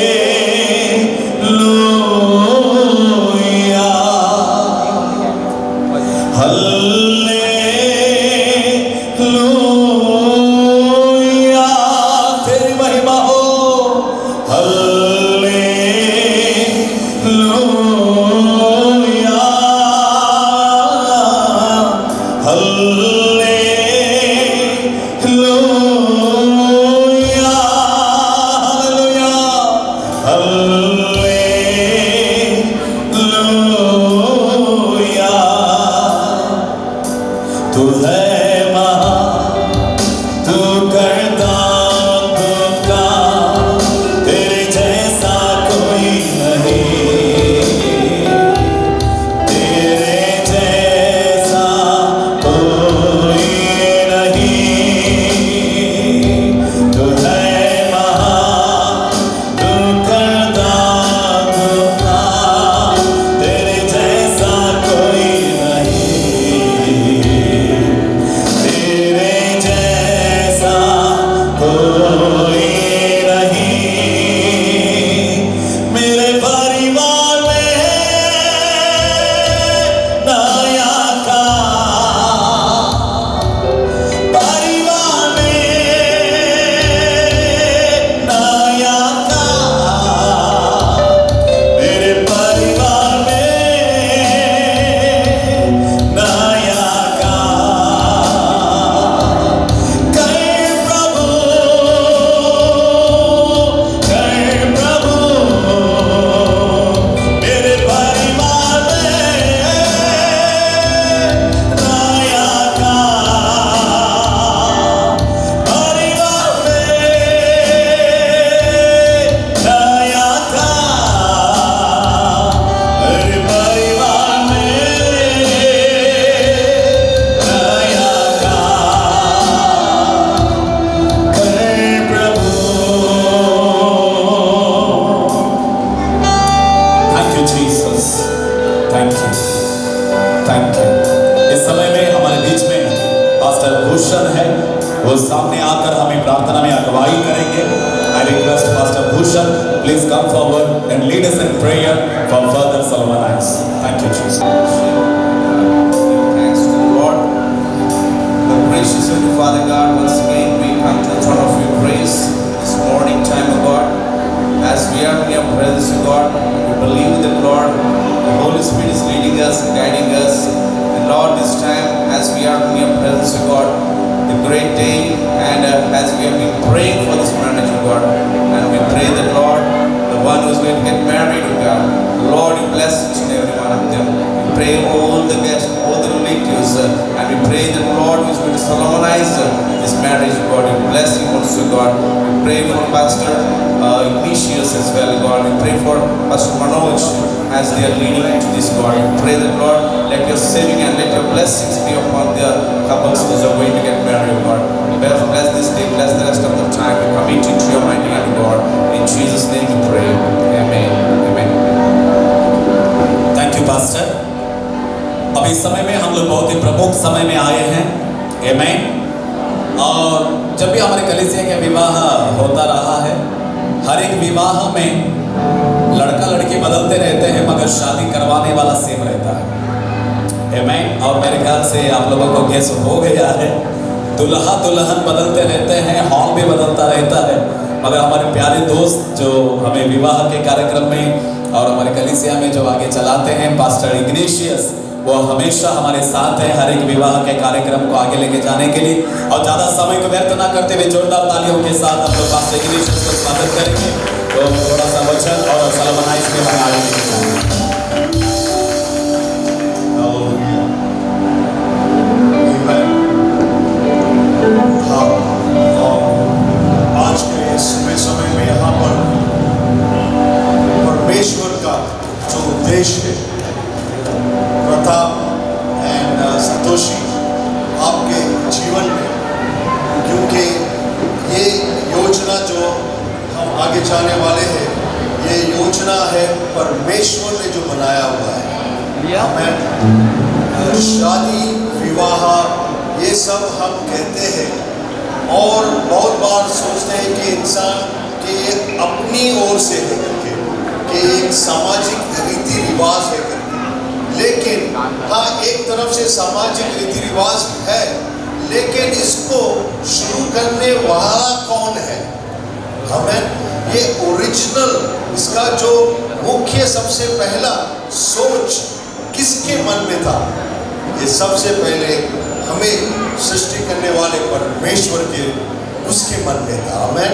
हालेलुया, तेरी महिमा हो, हालेलुया, हालेलुया, हालेलुया, तू है महान, तू करता अद्भुत काम, तेरे जैसा कोई नहीं, तेरे जैसा कोई नहीं। तू है महान, तू करता अद्भुत काम, तेरे जैसा कोई नहीं, तेरे जैसा कोई नहीं। मेरे परिवार में नया का, परिवार में नया का, मेरे परिवार में नया का। मेरे परिवार में नया का, परिवार में नया का, मेरे परिवार में नया का। प्रभु, thank you Jesus, thank you, thank you. इस समय में हमारे बीच में पास्टर भूषण है, वो सामने आकर हमें प्रार्थना में अगुवाई करेंगे। I request pastor Bhushan, please come forward and lead us in prayer for further solemnize. Thank you Jesus. Thanks to the Lord. The gracious Heavenly Father God, once again we come to the throne of your grace this morning time, O God. As we are in your presence, O God, we believe that, Lord, the Holy Spirit is leading us and guiding us. And Lord, this time great day, and as we have been praying for this marriage, oh God, and we pray that, Lord, the one who is going to get married, oh God, Lord, you bless each and every one of them. We pray all the guests, all the relatives, and we pray that, Lord, who is going to solemnize this marriage, oh God, you bless him also, God. We pray for Pastor Ignatius as well, God. We pray for Pastor Manoj as they are leading into this, God. We pray that, Lord, let your saving and let your blessings be upon the couples who are going to get married, God. Bless this day, bless the rest of the time. We commit it to your mighty hand, God. In Jesus' name we pray. Amen. Amen. Thank you pastor. अब इस समय में हम लोग बहुत ही प्रमुख समय में आए हैं। आमीन। और जब भी हमारे कलीसिया के विवाह होता रहा है, हर एक विवाह में लड़का लड़की बदलते रहते हैं, मगर शादी करवाने वाला सेम रहता है। आमीन। और मेरे ख्याल से आप लोगों को गेस हो गया है, दुल्हा दुल्हन बदलते रहते हैं, हॉल भी बदलता रहता है, मगर हमारे प्यारे दोस्त जो हमें विवाह के कार्यक्रम में और हमारे कलीसिया में जो आगे चलाते हैं, पास्टर इग्नेशियस, वो हमेशा हमारे साथ हैं हर एक विवाह के कार्यक्रम को आगे लेके जाने के लिए। और ज़्यादा समय को व्यर्थ ना करते हुए जोरदार तालियों के साथ हम लोग पास्टर इग्नेशियस को स्वागत करेंगे। तो थोड़ा सा वचन और सलामनाइज के हम आगे लेके जाएंगे। आज के इस समय में यहाँ पर परमेश्वर का जो उद्देश्य है, प्रताप एंड संतोषी आपके जीवन में, क्योंकि ये योजना जो हम आगे जाने वाले हैं, ये योजना है परमेश्वर ने जो बनाया हुआ है। हमें शादी विवाह ये सब हम कहते हैं और बहुत बार सोचते हैं कि इंसान कि ये अपनी ओर से है करके, कि एक सामाजिक रीति रिवाज है करके। लेकिन हाँ, एक तरफ से सामाजिक रीति रिवाज है, लेकिन इसको शुरू करने वाला कौन है? हमें ये ओरिजिनल, इसका जो मुख्य सबसे पहला सोच किसके मन में था? ये सबसे पहले हमें सृष्टि करने वाले परमेश्वर के, उसके मन में था। हमें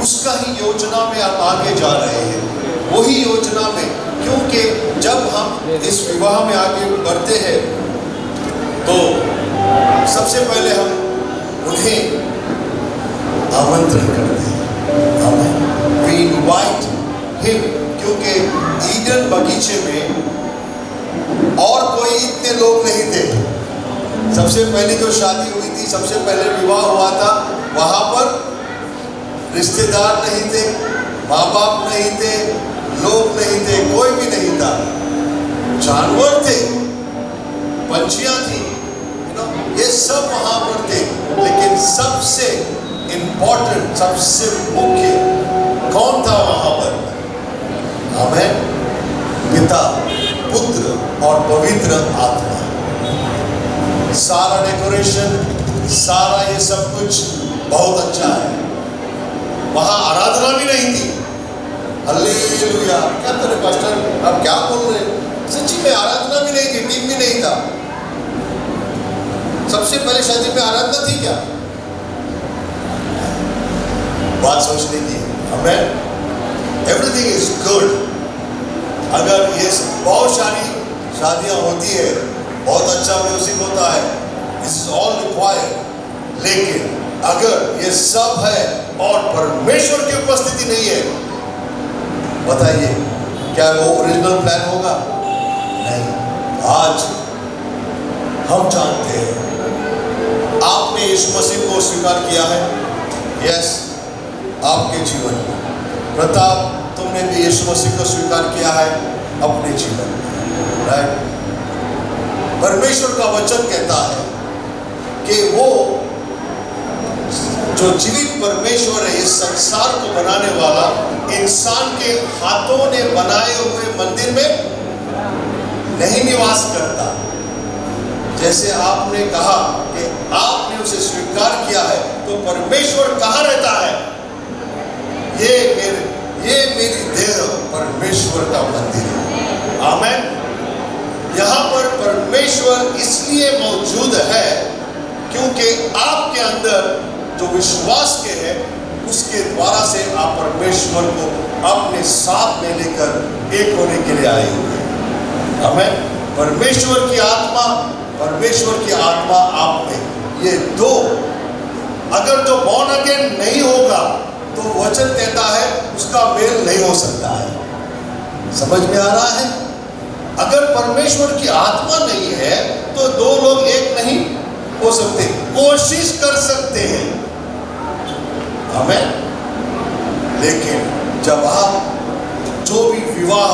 उसका ही योजना में आप आगे जा रहे हैं, वही योजना में। क्योंकि जब हम इस विवाह में आगे बढ़ते हैं तो सबसे पहले हम उन्हें आमंत्रण करते हैं। हमें वी इनवाइट हिम, क्योंकि ईडन बगीचे में और कोई इतने लोग नहीं थे। सबसे पहले जो शादी हुई थी, सबसे पहले विवाह हुआ था, वहाँ पर रिश्तेदार नहीं थे, माँ बाप नहीं थे, लोग नहीं थे, कोई भी नहीं था। जानवर थे, पंछियाँ थी, ये सब वहाँ पर थे। लेकिन सबसे इम्पोर्टेंट, सबसे मुख्य कौन था वहाँ पर? हमें पिता, पुत्र और पवित्र आत्मा। सारा डेकोरेशन, सारा ये सब कुछ बहुत अच्छा है। वहाँ आराधना भी नहीं थी। हालेलुया। क्या करे पास्टर, आप क्या बोल रहे हैं? सच्ची में आराधना भी नहीं थी, टीम भी नहीं था। सबसे पहले शादी में आराधना थी क्या? बात सोचने की। हमें एवरीथिंग इज गुड। अगर ये बहुत सारी शादियां होती है, बहुत अच्छा म्यूजिक होता है, दिस इज ऑल रिक्वायर्ड। लेकिन अगर ये सब है और परमेश्वर की उपस्थिति नहीं है, बताइए क्या वो ओरिजिनल प्लान होगा? नहीं। आज हम जानते हैं आपने यीशु मसीह को स्वीकार किया है। यस, आपके जीवन में। प्रताप, तुमने भी यीशु मसीह को स्वीकार किया है अपने जीवन में, राइट? परमेश्वर का वचन कहता है कि वो जो जीवित परमेश्वर है, इस संसार को बनाने वाला, इंसान के हाथों ने बनाए हुए मंदिर में नहीं निवास करता। जैसे आपने कहा कि आपने उसे स्वीकार किया है, तो परमेश्वर कहाँ रहता है? ये मेरी देह परमेश्वर का मंदिर है। आमीन। यहाँ पर परमेश्वर इसलिए मौजूद है क्योंकि आपके आपके अंदर जो विश्वास के है, उसके द्वारा से आप परमेश्वर को अपने साथ में लेकर एक होने के लिए आए हुए हैं। हमें परमेश्वर की आत्मा आप में, ये दो अगर जो बॉर्न अगेन नहीं होगा तो वचन कहता है उसका मेल नहीं हो सकता है। समझ में आ रहा है? अगर परमेश्वर की आत्मा नहीं है तो दो लोग एक नहीं हो सकते, कोशिश कर सकते हैं। हमें लेकिन जब आप जो भी विवाह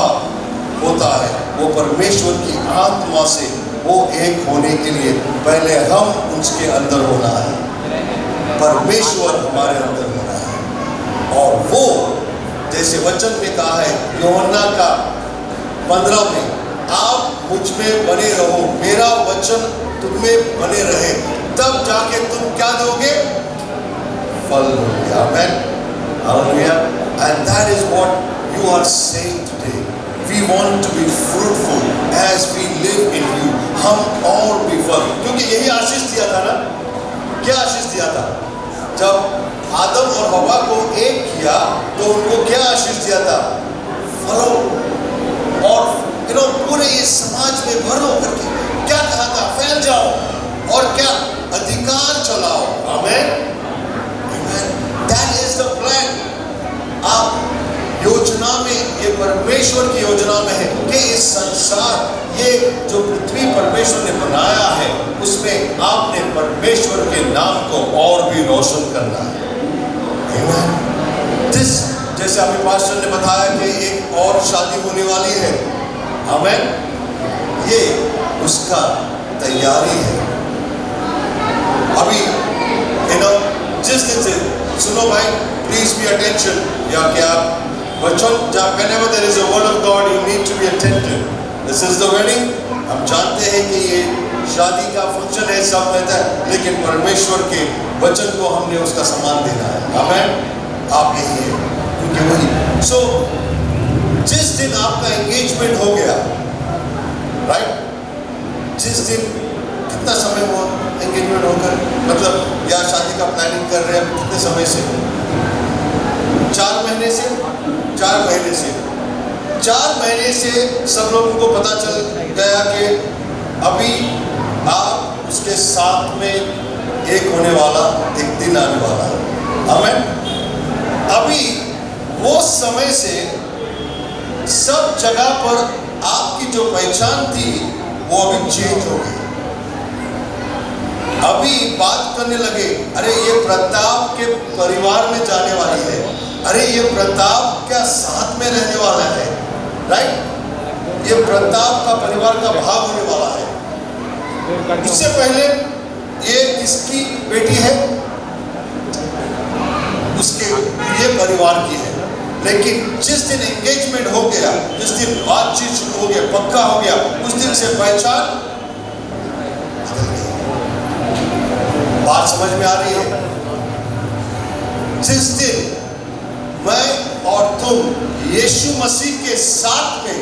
होता है वो परमेश्वर की आत्मा से वो एक होने के लिए पहले हम उसके अंदर होना है, परमेश्वर हमारे अंदर होना है। और वो जैसे वचन में कहा है यूहन्ना का 15 में, आप मुझ में बने रहो, मेरा वचन तुम में बने रहे, तब जाके तुम क्या दोगे? फल दोगे। आमेन, hallelujah. And that is what you are saying today. We want to be fruitful as we live in you. हम और भी फल, क्योंकि यही आशीष दिया था ना। क्या आशीष दिया था? जब आदम और हवा को एक किया तो उनको क्या आशीष दिया था? फलो और पूरे ये समाज में भरो करके क्या कहा था? फैल जाओ और क्या? अधिकार चलाओ। आमेन, दैट इज द प्लान। आप योजना में, ये परमेश्वर की योजना में है कि इस संसार, ये जो पृथ्वी परमेश्वर ने बनाया है, उसमें आपने परमेश्वर के नाम को और भी रोशन करना है। जैसे अभी पास्टर ने बताया कि एक और शादी होने वाली है, हमें ये उसका तैयारी है। अभी जिस दिन से सुनो भाई, प्लीज बी अटेंशन, या क्या वचन, whenever there is a word of God you need to be attentive. This is the wedding. हम जानते हैं कि ये शादी का फंक्शन है, सब रहता है, लेकिन परमेश्वर के वचन को हमने उसका सम्मान देना है। आमेन, आप यही है, क्योंकि वही जिस दिन आपका एंगेजमेंट हो गया, राइट, जिस दिन कितना समय हुआ एंगेजमेंट होकर, मतलब या शादी का प्लानिंग कर रहे हैं कितने समय से? 4 महीने से 4 महीने से सब लोगों को पता चल गया कि अभी आप उसके साथ में एक होने वाला एक दिन आने वाला है। आमेन। अभी वो समय से सब जगह पर आपकी जो पहचान थी वो अभी चेंज हो गई। अभी बात करने लगे, अरे ये प्रताप के परिवार में जाने वाली है, अरे ये प्रताप क्या साथ में रहने वाला है, राइट, ये प्रताप का परिवार का भाग होने वाला है। उससे पहले ये किसकी बेटी है? उसके ये परिवार की है। लेकिन जिस दिन एंगेजमेंट हो गया, जिस दिन बातचीत शुरू हो गया, पक्का हो गया, उस दिन से पहचान बदल गई। बात समझ में आ रही है? जिस दिन मैं और तुम यीशु मसीह के साथ में,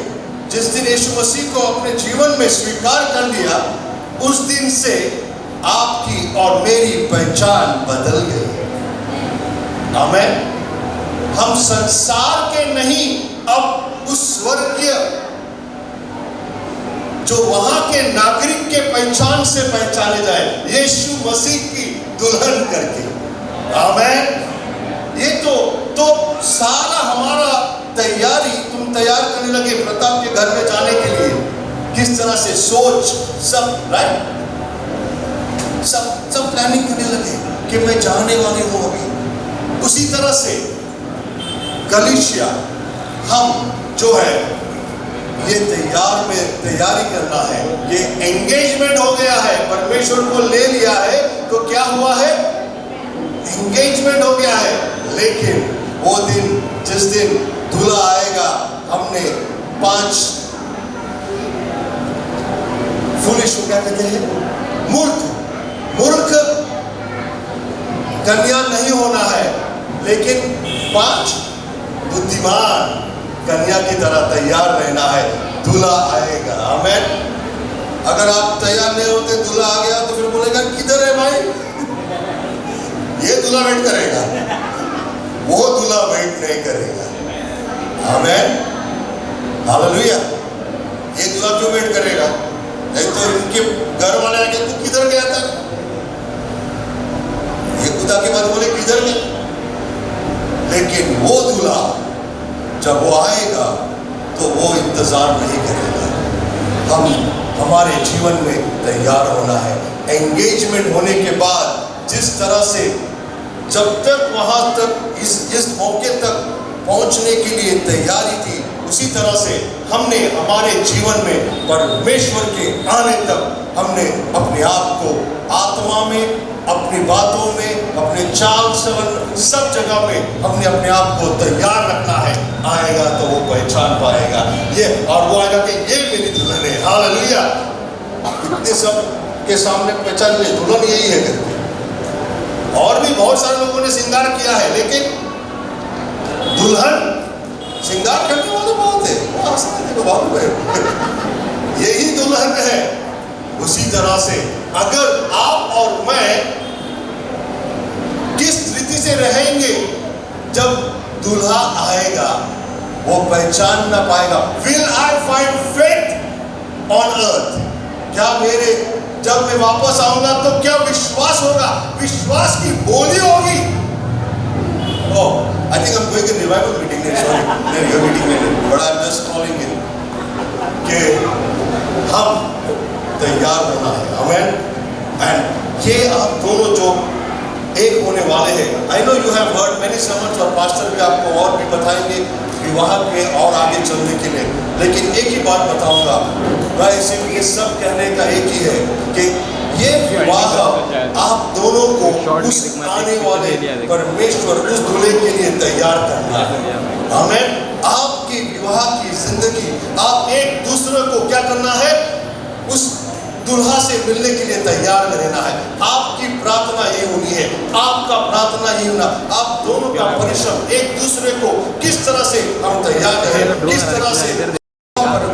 जिस दिन यीशु मसीह को अपने जीवन में स्वीकार कर लिया, उस दिन से आपकी और मेरी पहचान बदल गई। आमेन। हम संसार के नहीं, अब उस स्वर्गीय जो वहां के नागरिक के पहचान से पहचाने जाए, यीशु मसीह की दुल्हन करके। आमेन। ये तो सारा हमारा तैयारी, तुम तैयार करने लगे प्रताप के घर में जाने के लिए, किस तरह से सोच सब, राइट, सब प्लानिंग करने लगे कि मैं जाने वाली हूं अभी। उसी तरह से कलीसिया, हम जो है ये तैयारी करना है। ये एंगेजमेंट हो गया है, परमेश्वर को ले लिया है, तो क्या हुआ है? एंगेजमेंट हो गया है। लेकिन वो दिन, जिस दिन दूल्हा आएगा, हमने 5 फुलिश क्या कहते हैं, मूर्ख कन्या नहीं होना है, लेकिन 5 बुद्धिमान कन्या की तरह तैयार रहना है। दूल्हा आएगा। आमेन। अगर आप तैयार नहीं होते, दूल्हा आ गया तो फिर बोलेगा किधर है भाई? वेट नहीं करेगा। आमेन, हालेलुया। ये दूल्हा क्यों वेट करेगा? नहीं तो इनके घर वाले आके तू किधर गया था, ये खुदा के बाद बोले किधर गया। लेकिन वो दूल्हा जब वो आएगा तो वो इंतजार नहीं करेगा। हमारे जीवन में तैयार होना है। एंगेजमेंट होने के बाद जिस तरह से जब तक वहां तक इस मौके तक पहुंचने के लिए तैयारी थी, उसी तरह से हमने हमारे जीवन में परमेश्वर के आने तक हमने अपने आप को आत्मा में, अपनी बातों में, अपने चाल चलन सब जगह में हमने अपने आप को तैयार रखना है। आएगा तो वो पहचान पाएगा ये, और वो आएगा कि ये मेरी दुल्हन है। हालेलुया। इतने सब के सामने पहचान ले दुल्हन यही है करके। और भी बहुत सारे लोगों ने श्रृंगार किया है, लेकिन दुल्हन श्रृंगार करने वाले बहुत है, यही दुल्हन है। उसी तरह से अगर आप और मैं किस रीति से रहेंगे, जब दूल्हा आएगा वो पहचान ना पाएगा। Will I find faith on earth? क्या मेरे जब मैं वापस आऊंगा तो क्या विश्वास होगा? विश्वास की बोली होगी। Oh, I think I'm going to revival meeting next. Sorry, your meeting में, but I'm just calling in कि हम तैयार होना है। आमेन। एंड ये आप दोनों जो एक होने वाले हैं। I know you have heard many sermons और पास्टर भी आपको और भी बताएंगे विवाह के और आगे चलने के लिए, लेकिन एक ही बात बताऊंगा। भाई सिर्फ ये सब कहने का एक ही है कि ये विवाह आप दोनों को उस आने वाले परमेश्वर, उस दूल्हे के लिए तैयार करना है। आमेन। आपकी विवाह की जिंदगी आप एक दूसरे को क्या करना है? उस दुल्हा से मिलने के लिए तैयार रहना है। आपकी प्रार्थना ये होनी है, आपका प्रार्थना ये होना, आप दोनों का परिश्रम एक दूसरे को किस तरह से हम तैयार करें, किस तरह से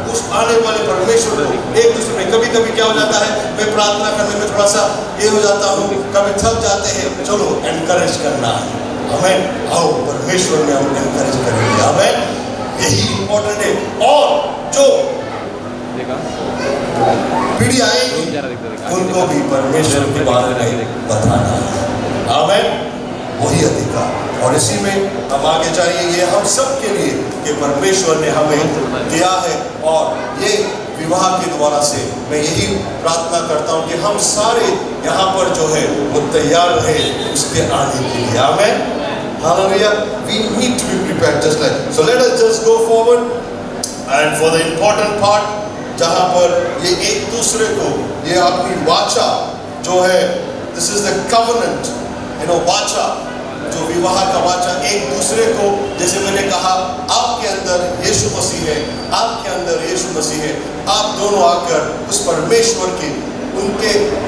उस आने वाले परमेश्वर को एक दूसरे में। कभी कभी क्या हो जाता है, मैं प्रार्थना करने में थोड़ा सा ये हो जाता हूँ, कभी थक जाते हैं। चलो एनकरेज करना है। हमें आओ परमेश्वर में हम एनकरेज करेंगे। हमें यही इंपॉर्टेंट है। और जो पीढ़ी आएगी उनको भी परमेश्वर के बारे में बताना है। आमेन। वही अधिकार, और इसी में हम आगे जाइए। ये हम सब के लिए कि परमेश्वर ने हमें दिया है, और ये विवाह के द्वारा से मैं यही प्रार्थना करता हूँ कि हम सारे यहाँ पर जो है वो तैयार रहे उसके आने के लिए। आमेन। Hallelujah. We need to be prepared just like so. Let us just go forward and for the important part, जहाँ पर ये एक दूसरे को, ये अपनी वाचा जो है, दिस इज द कवनेंट, वाचा जो विवाह का वाचा, एक दूसरे को, जैसे मैंने कहा आपके अंदर यीशु मसीह है, आपके अंदर यीशु मसीह है, आप दोनों आकर उस परमेश्वर की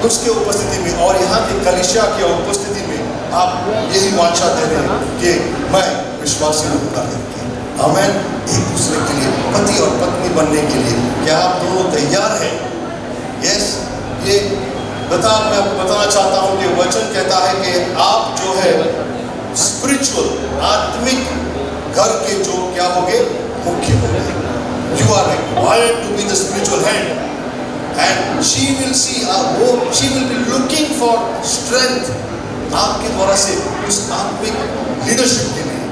उसके उपस्थिति में और यहाँ की कलीसिया की उपस्थिति में आप यही वाचा दे रहे हैं कि मैं विश्वासी रहूंगा करके। आमेन। एक दूसरे के लिए पति और पत्नी बनने के लिए क्या आप दोनों तैयार हैं? यस। ये मैं आपको बताना चाहता हूँ कि वचन कहता है कि आप जो है स्पिरिचुअल, आत्मिक घर के जो क्या होंगे, मुख्य होंगे। You are required to be the spiritual hand, and she will be looking for strength आपके द्वारा से उस आत्मिक लीडरशिप के लिए,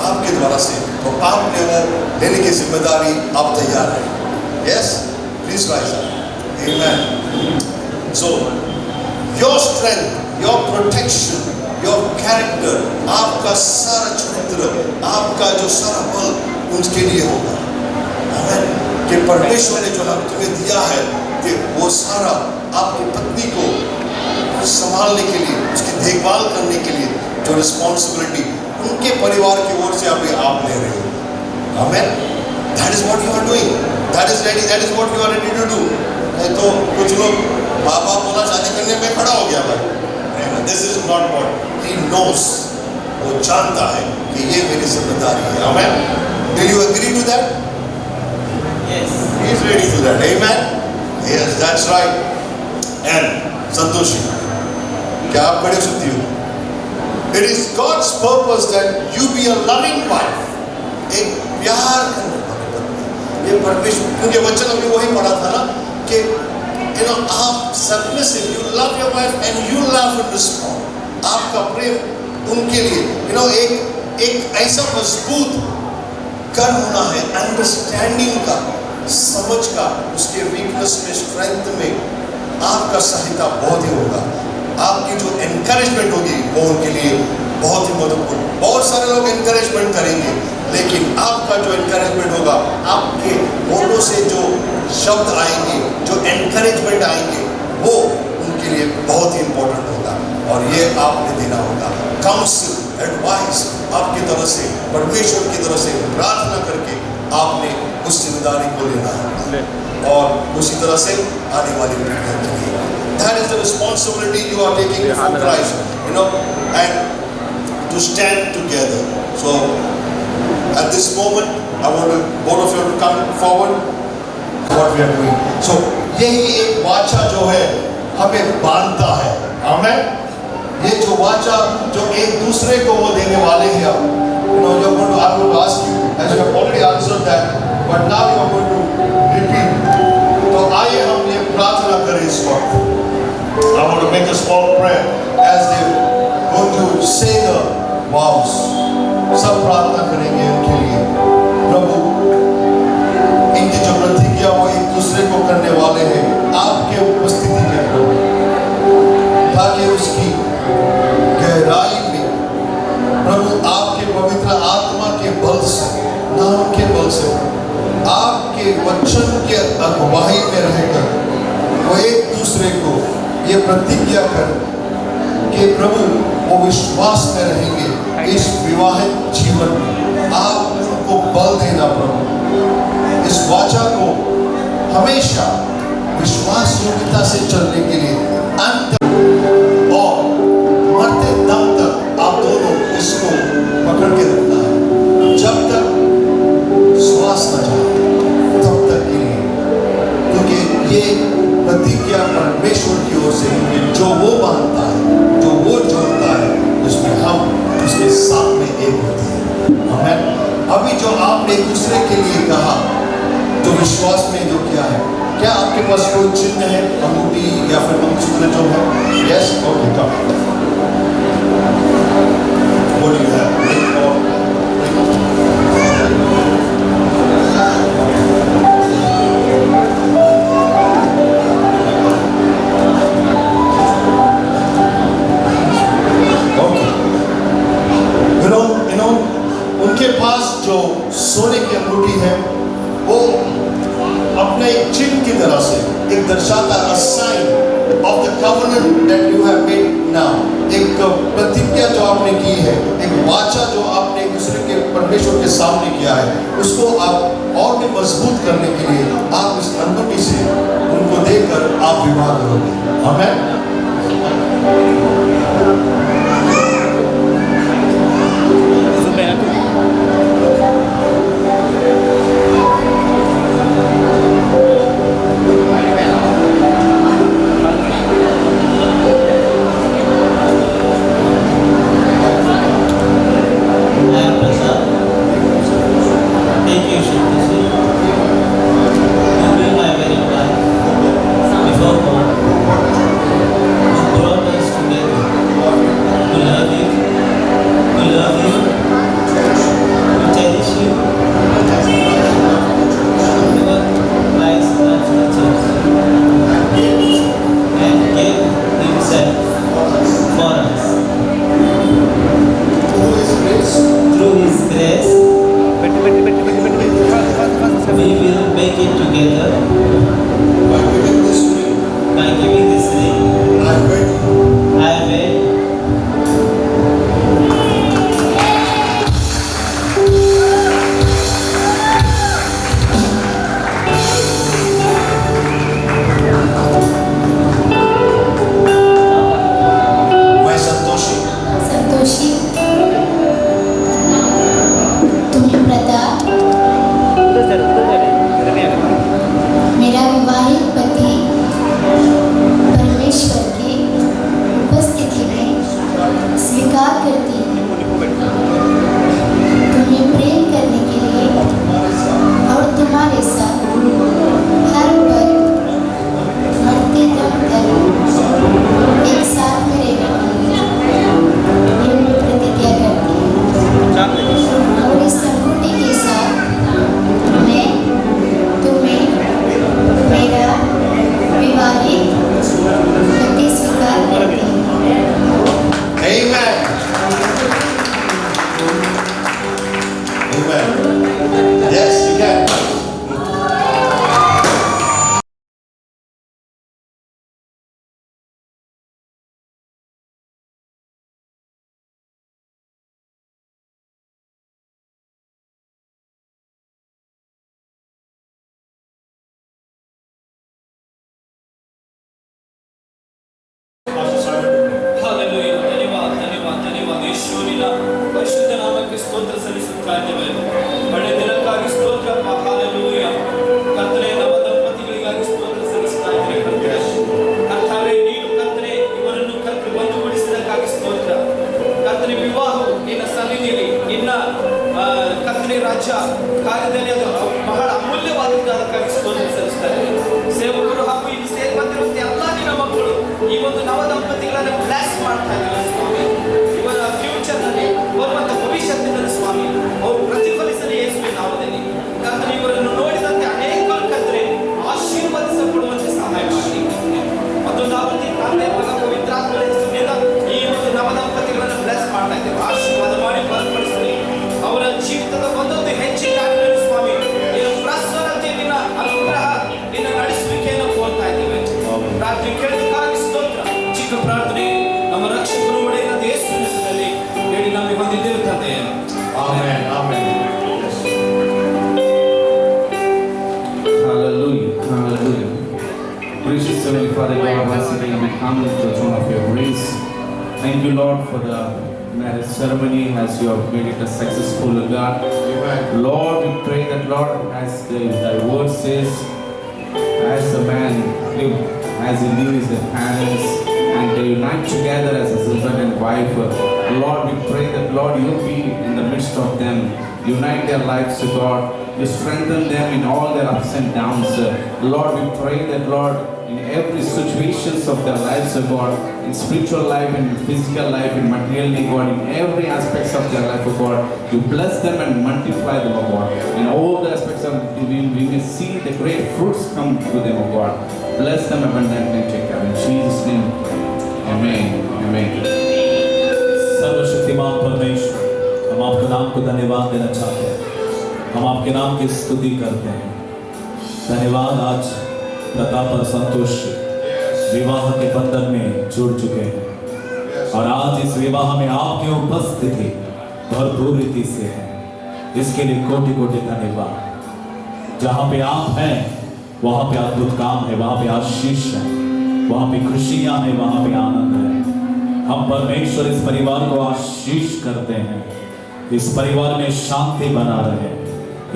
आपके द्वारा से। तो आपने वो लेने की जिम्मेदारी आप तैयार हैं। Yes, please rise up. Amen. So your strength, your protection, your character, आपका सारा चरित्र, आपका जो सारा बल उसके लिए होगा। आमेन। कि परमेश्वर ने जो तुम्हें दिया है कि वो सारा आपकी पत्नी को संभालने के लिए, उसकी देखभाल करने के लिए जो रिस्पॉन्सिबिलिटी उनके परिवार की ओर से आप ले रहे हो। Amen. That is what you are doing, that is what you are ready to do. नहीं तो कुछ लोग बाबा बोला शादी करने में खड़ा हो गया भाई। This is not what he knows. वो जानता है कि ये मेरी जिम्मेदारी है। Amen. Do you agree to that? Yes. He is ready to that. Amen. Yes, that's right. And Santoshi, क्या आप खड़े हो सकती हो? It is God's purpose that you be a loving wife. एक प्यार करने वाली पत्नी। ये परमेश्वर, क्योंकि वचन अभी वही पढ़ा था ना कि आप submissive, you love your wife and you love and respond. आपका प्रेम उनके लिए एक ऐसा मजबूत कर होना है, अंडरस्टैंडिंग का, समझ का, उसके वीकनेस में, स्ट्रेंथ में आपका सहायता बहुत ही होगा। आपकी जो एनकरेजमेंट होगी वो उनके लिए बहुत ही महत्वपूर्ण। बहुत सारे लोग एनकरेजमेंट करेंगे, लेकिन आपका जो एनकरेजमेंट होगा, आपके होठों से जो शब्द आएंगे, जो एनकरेजमेंट आएंगे, वो उनके लिए बहुत ही इंपॉर्टेंट होगा। और ये आपने देना होगा। काउंसिल, एडवाइस आपकी तरफ से, परमेश्वर की तरफ से प्रार्थना करके आपने उस जिम्मेदारी को लेना है, और उसी तरह से आने वाली पीढ़ियों के लिए। That is the responsibility you are taking for Christ, and to stand together. So at this moment, I want both of you to come forward. What we are doing. So यही एक वाचा जो है हमें बांधता है, आमेन। ये जो वाचा जो एक दूसरे को वो देने वाले हैं, you're going to, I'm going to ask you, as you have already answered that, but now you are going to repeat. तो आइए हम ये प्रार्थना करें इस वक्त। I want to make a small prayer as they go to say the vows. सब प्रार्थना करेंगे उनके लिए। प्रभु, इनकी जो प्रतिज्ञा वो एक दूसरे को करने वाले हैं, आपके उपस्थिति में प्रभु, ताकि उसकी गहराई में प्रभु आपके पवित्र आत्मा के बल से, नाम के बल से, आपके वचन के अगुवाई में रहकर वो एक दूसरे को ये प्रतिज्ञा कर कि प्रभु वो विश्वास में रहेंगे इस विवाहित जीवन में। आप उनको बल देना प्रभु, इस वाचा को हमेशा विश्वास योग्यता से चलने के लिए अंत और मरते दम तक आप दोनों इसको पकड़ के रखना है। जब तक श्वास न जाए तब तक के लिए, क्योंकि ये प्रतिज्ञा परमेश्वर की ओर से है। जो वो बांधता है, जो वो जोड़ता है, उसमें हम उसके साथ में एक होते हैं। आमीन। अभी जो आपने एक दूसरे के लिए कहा, जो विश्वास में जो किया है, क्या आपके पास कोई चिन्ह है, अंगूठी या फिर मंगलसूत्र जो है? Yes, okay, come. What do you have? उनके पास जो सोने की अंगूठी है, वो अपने एक चिन्ह की तरह से एक दर्शाता है, sign of the covenant that you have made now. एक प्रतिज्ञा जो आपने की है, एक वाचा जो आपने एक दूसरे के परमेश्वर के सामने किया है, उसको आप और भी मजबूत करने के लिए आप इस अंगूठी से उनको देकर आप विवाह करोगे। आमीन। Before God, ರಾಜ ಕಾರ್ಯದಲ್ಲಿ ಅದು ಬಹಳ ಅಮೂಲ್ಯವಾದದ್ದು. ಅದಕ್ಕಾಗಿ ಸ್ತೋತ್ರ ಸಲ್ಲಿಸ್ತಾರೆ. ಸೇವಕರು ಹಾಗೂ ಇಲ್ಲಿ ಸೇರಿ ಬಂದಿರುವಂತೆ ಎಲ್ಲ ನಿನ್ನ ಮಕ್ಕಳು ಈ ಒಂದು ನವ ದಂಪತಿಗಳನ್ನು ಬ್ಲೆಸ್ ಮಾಡ್ತಾ ಇದ್ದಾರೆ ಸ್ವಾಮಿ. ಇವರ ಫ್ಯೂಚರ್ ನಲ್ಲಿ ಬರುವಂತ ಭವಿಷ್ಯತ್ತಿನಲ್ಲಿ ಸ್ವಾಮಿ ಅವರು ಪ್ರತಿಫಲಿಸಲಿ ಯೇಸುವಿನ ನಾಮದಲ್ಲಿ. ಕರ್ತನೆ ಇವರನ್ನು ನೋಡಿದಂತೆ ಅನೇಕರು ಕರ್ತನೆ ಆಶೀರ್ವದಿಸಲ್ಪಡುವಂತೆ ಸಹಾಯ ಮಾಡಿ. ಮತ್ತೊಂದು ಆವೃತ್ತಿ ತಂದೆ ಮಗ ಪವಿತ್ರಾತ್ಮರ ಹೆಸರಿನಿಂದ ಈ ಒಂದು ನವ ದಂಪತಿಗಳನ್ನು ಬ್ಲೆಸ್ ಮಾಡ್ತಾ ಇದ್ದೇವೆ. ಆಶೀರ್ವಾದ ಮಾಡಿ ಬಲಪಡಿಸಲಿ. ಅವರ ಜೀವಿತದ ಒಂದೊಂದು ಹೆಜ್ಜೆಯಾಗಲಿ ಸ್ವಾಮಿ ನಿನ್ನ ಪ್ರಸನ್ನತೆ, ನಿನ್ನ ಅನುಗ್ರಹ, ನಿನ್ನ ನಡೆಸುವಿಕೆಯನ್ನು ಕೋರ್ತಾ ಇದ್ದೇವೆ. ಪ್ರಾರ್ಥನೆ ಕೇಳಿದಕ್ಕಾಗಿ ಸ್ತೋತ್ರ. ಚಿಕ್ಕ ಪ್ರಾರ್ಥನೆ ನಮ್ಮ ರಕ್ಷಕರು ಒಡೆಯನಾದ ಯೇಸುವಿನ ಹೆಸರಿನಲ್ಲಿ ಹೇಳಿ ನಮಗೆ ಹೊಂದಿದ್ದೇವೆ ತಂದೆ. Amen. Amen. Hallelujah. Hallelujah. Gracious Heavenly Father, God, once again we come to the throne of your grace. Thank you, Lord, for the marriage ceremony as you have made it a successful, God. Amen. Lord, we pray that, Lord, as thy word says, as a man live, as he leaves their parents, and they unite together as a husband and wife. Lord, we pray that, Lord, you be in the midst of them. Unite their lives to God. You strengthen them in all their ups and downs. Lord, we pray that, Lord, in every situations of their lives, God, in spiritual life, in physical life, in material life, God, in every aspects of their life, God, you bless them and multiply them, God. In all the aspects of we will see the great fruits come to them, God. Bless them abundantly, take care. In Jesus' name, Amen. Amen. सर्वशक्तिमान परमेश्वर, हम आपके नाम को धन्यवाद देना चाहते हैं. हम आपके नाम की स्तुति करते हैं. धन्यवाद. आज प्रताप और संतोष विवाह के बंधन में जुड़ चुके हैं और आज इस विवाह में आपकी उपस्थिति भरपूर रीति से है. इसके लिए कोटि कोटि धन्यवाद. जहाँ पे आप हैं वहाँ पे अद्भुत काम है, वहाँ पे आशीष है, वहाँ पे खुशियाँ हैं, वहाँ पे आनंद है. हम परमेश्वर इस परिवार को आशीष करते हैं. इस परिवार में शांति बना रहे,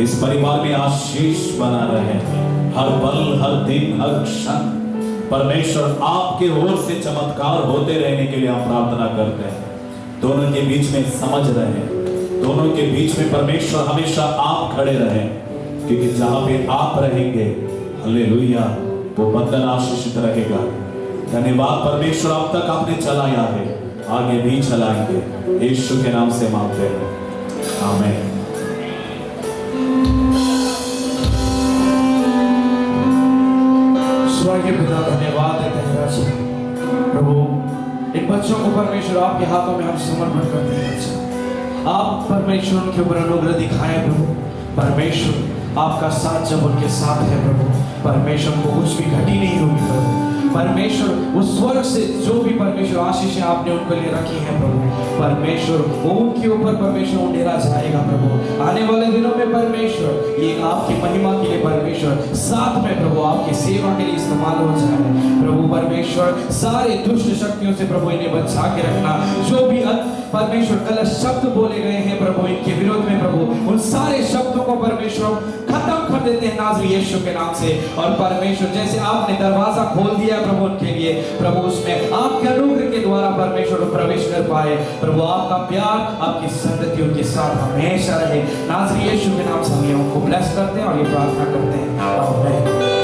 इस परिवार में आशीष बना रहे. हर पल, हर दिन, हर क्षण परमेश्वर आपके ओर से चमत्कार होते रहने के लिए हम प्रार्थना करते हैं. दोनों के बीच में समझ रहे, दोनों के बीच में परमेश्वर हमेशा आप खड़े रहे, क्योंकि जहाँ पे आप रहेंगे, हालेलुया, वो बंधन आशीषित रहेगा. धन्यवाद परमेश्वर, अब तक आपने चलाया है, आगे भी चलाएंगे. यीशु के नाम से मांगते हैं, आमीन. स्वर्गीय पिता, धन्यवाद देते हैं राजा प्रभु. इन बच्चों को परमेश्वर आपके हाथों में हम समर्पण करते हैं. आप परमेश्वर उनके ऊपर अनुग्रह दिखाएं प्रभु. परमेश्वर आपका साथ जब उनके साथ है प्रभु, परमेश्वर को कुछ भी घटी नहीं होगी प्रभु. परमेश्वर उस स्वर्ग से जो भी परमेश्वर आशीषें आपने उनके लिए रखी हैं प्रभु, परमेश्वर वो उनके ऊपर परमेश्वर उंडेला जाएगा प्रभु. आने वाले दिनों में परमेश्वर ये आपकी महिमा के लिए परमेश्वर साथ में प्रभु आपकी सेवा के लिए इस्तेमाल हो जाए प्रभु. परमेश्वर सारे दुष्ट शक्तियों से प्रभु इन्हें बचा के रखना. जो भी परमेश्वर गलत शब्द बोले गए हैं प्रभु इनके विरोध में प्रभु, उन सारे शब्दों को परमेश्वर खत्म कर देते हैं नाज़री यीशु के नाम से. और परमेश्वर जैसे आपने दरवाजा खोल दिया प्रभु उनके लिए प्रभु, उसमें आपके अनुग्रह के द्वारा परमेश्वर प्रवेश कर पाए प्रभु. आपका प्यार, आपकी संगति उनके साथ हमेशा रहे. नाज़री यीशु के नाम से हम उनको ब्लेस करते हैं और ये प्रार्थना करते हैं, आमीन.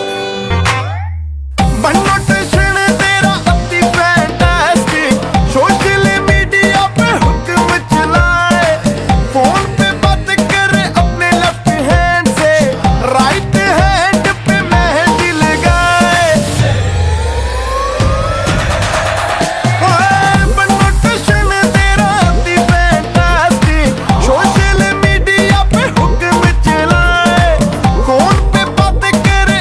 फोन पे बातें करे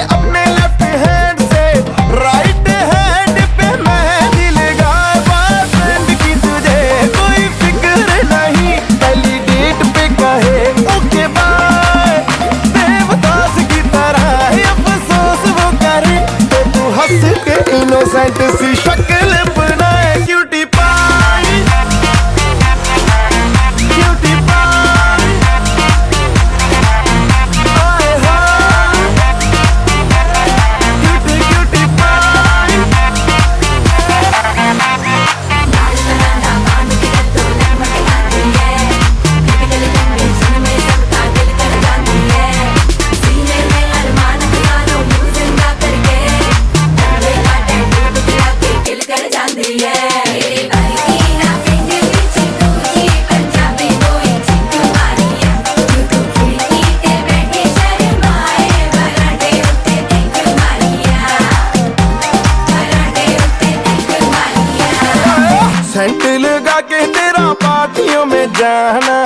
सेंट लगा के तेरा पार्टियों में जाना,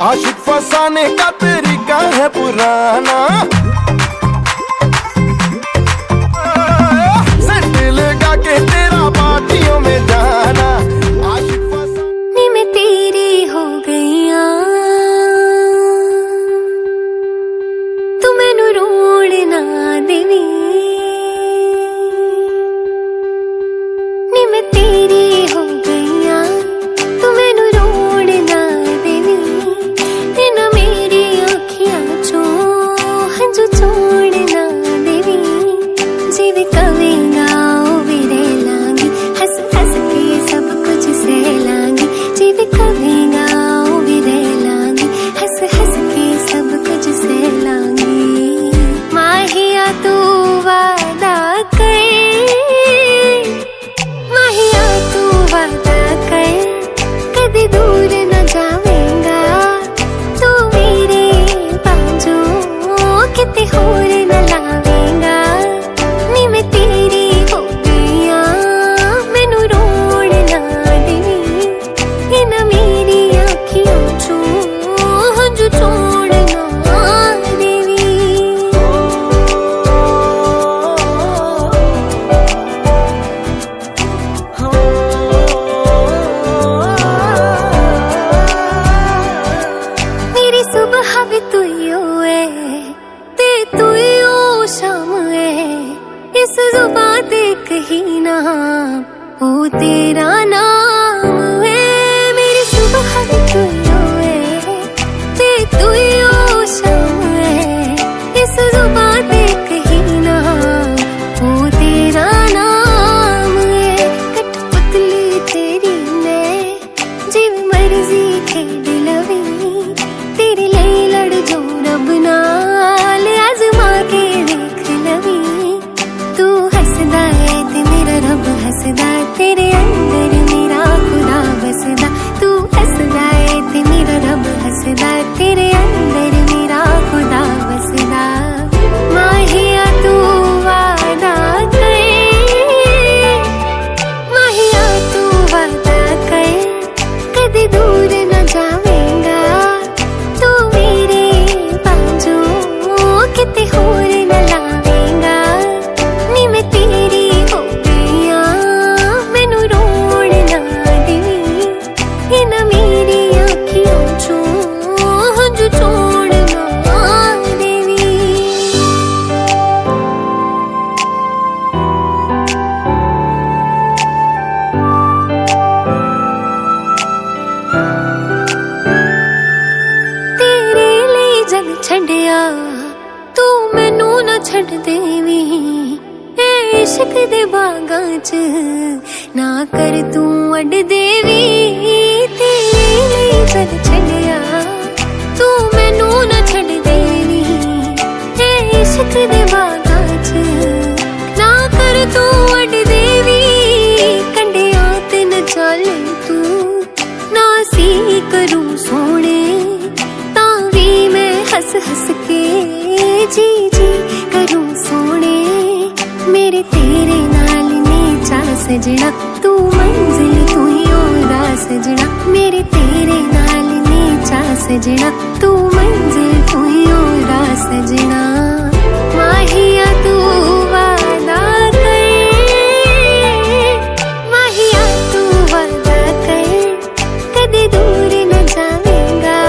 आशिक फसाने का तरीका है पुराना। सेंट लगा के तेरा पार्टियों में जाना, आशिक नी मैं तेरी हो गईया, तू मैनू रोण ना देवी। नी मैं तेरी हो गईया, तू मैनू रोण ना देवी। इना मेरी अखियां चो हंजू छोड़ ना देवी। जिवे कवेगा ओ भी रह लांगी, हंस हंस के सब कुछ सह लांगी। जिवे कवेगा ओ भी रह लांगी, हंस हंस के सब कुछ सह लांगी। माहिया तू वादा कर, माहिया तू वादा कर, कदी दूर न जावेगा तू मेरे बाजू, किते होर न लावेगा। नी मैं तेरी हो गईया, मैनू रोण ना देवी। इना मेरी अखियों चो हंजू छोड़ ना देवी। मेरी सुबह भी तू ही है, ते तू ही ओ शाम है। इस जुबां ते कहीं ना ओ तेरा नाम है। मेरी सुबह भी तू ही है, ते तू ही ओ शाम है। इस जुबां ते कहीं ना ओ तेरा नाम है। कठपुतली तेरी मैं जिव मर्जी खेड लवी, तेरे लिए लड़ जो रब नाल आजमा के देख लवी। तू हसदा है ते मेरा रब हसदा, तेरे अंदर मेरा खुदा बसदा। तू हसदा है ते मेरा रब हसदा, तेरे अंदर मेरा खुदा बसदा। माहिया तू वादा कर, माहिया तू वादा कर, कदी दूर न जावेगा तू मेरे बाजू, किते होर न लावेगा। नी मैं तेरी हो गईया, मैनू रोण ना देवी। इना मेरी अखियों चो हंजू छोड़ ना देवी। तेरे लिए जग छड़िया, तू मैनू ना छड़ देवी। ए इश्क दे बागां च ना कर तू अड देवी। तेरे लिए जग छड़िया, तू मैनू ना छड़ देवी। ए इश्क दे बागां च ना कर तू अड देवी। कंडिया ते न चल तू ना सी करूं सोने, तावी मैं हंस हंस के जी जी करूं सोने। मेरे तेरे नाल ने चा सजना, तू मंजिल तू ही ओदा सजना। मेरे तेरे नाल ने चा सजना, तू मंजिल तू ही ओदा सजना। माहिया तू वादा कर, माहिया तू वादा कर, कदी दूर न जावेगा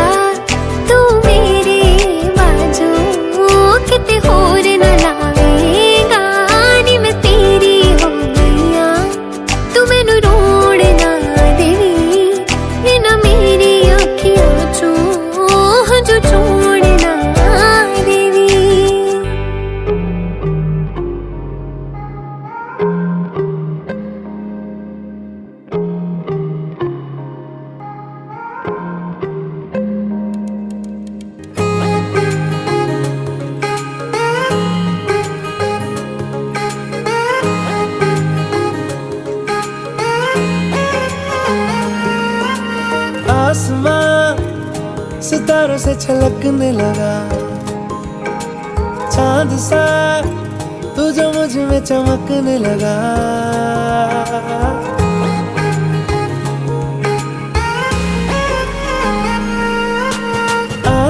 तू मेरे बाजू, किते होर न लावेगा। नी मैं तेरी हो गईया, तू मैनू रोण ना देवी। इना मेरी अखियों चो हंजू छोड़ ना देवी। आसमां सितारों से छलकने लगा, चांद सा तू जो मुझ में चमकने लगा।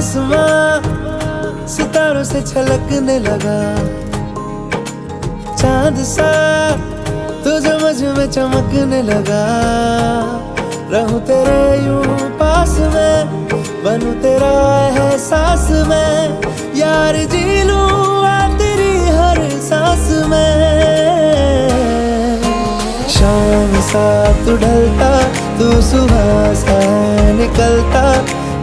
आसमां सितारों से छलकने लगा, चांद सा तुझे मुझ में चमकने लगा। रहूं तेरे यूं पास में, बनूं तेरा एहसास में, यार जी लूं तेरी हर सांस में। शाम सा तू ढलता, तू सुबह सा निकलता,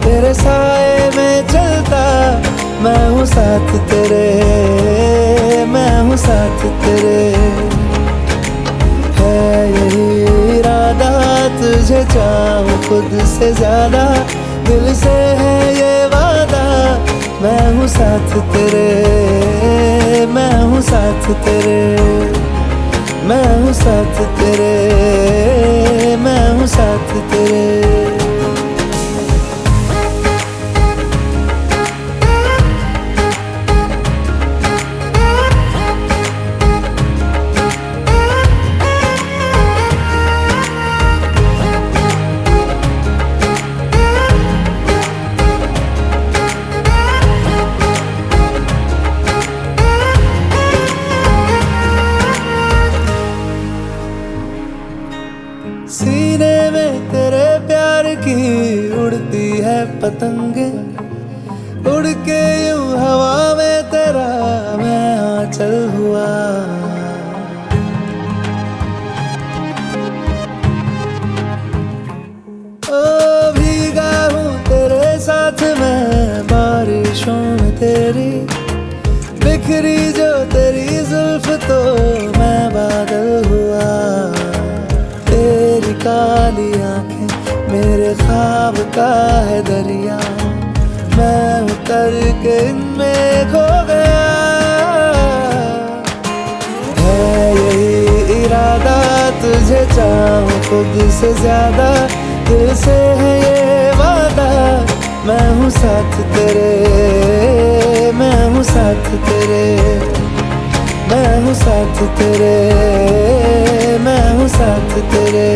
तेरे साए में चलता, मैं हूँ साथ तेरे, मैं हूँ साथ तेरे। है यही इरादा तुझे चाहूं खुद से ज्यादा, दिल से है ये वादा, मैं हूँ साथ तेरे, मैं हूँ साथ तेरे, मैं हूँ साथ तेरे, मैं हूँ साथ तेरे। सीने में तेरे प्यार की उड़ती है पतंगे, उड़ के यूं हवा में तेरा मैं आंचल हुआ। ओ भीगा हूँ तेरे साथ मैं बारिशों में तेरी, बिखरी जो तेरी जुल्फ तो मैं बादल हुआ। तेरी काली आंखें मेरे ख्वाब का है दरिया, मैं उतर के इनमें खो गया। है यही इरादा तुझे चाहूं खुद से ज्यादा, दिल से है ये वादा, मैं हूँ साथ तेरे, मैं हूँ साथ तेरे, मैं हूँ साथ तेरे, मैं हूँ साथ तेरे।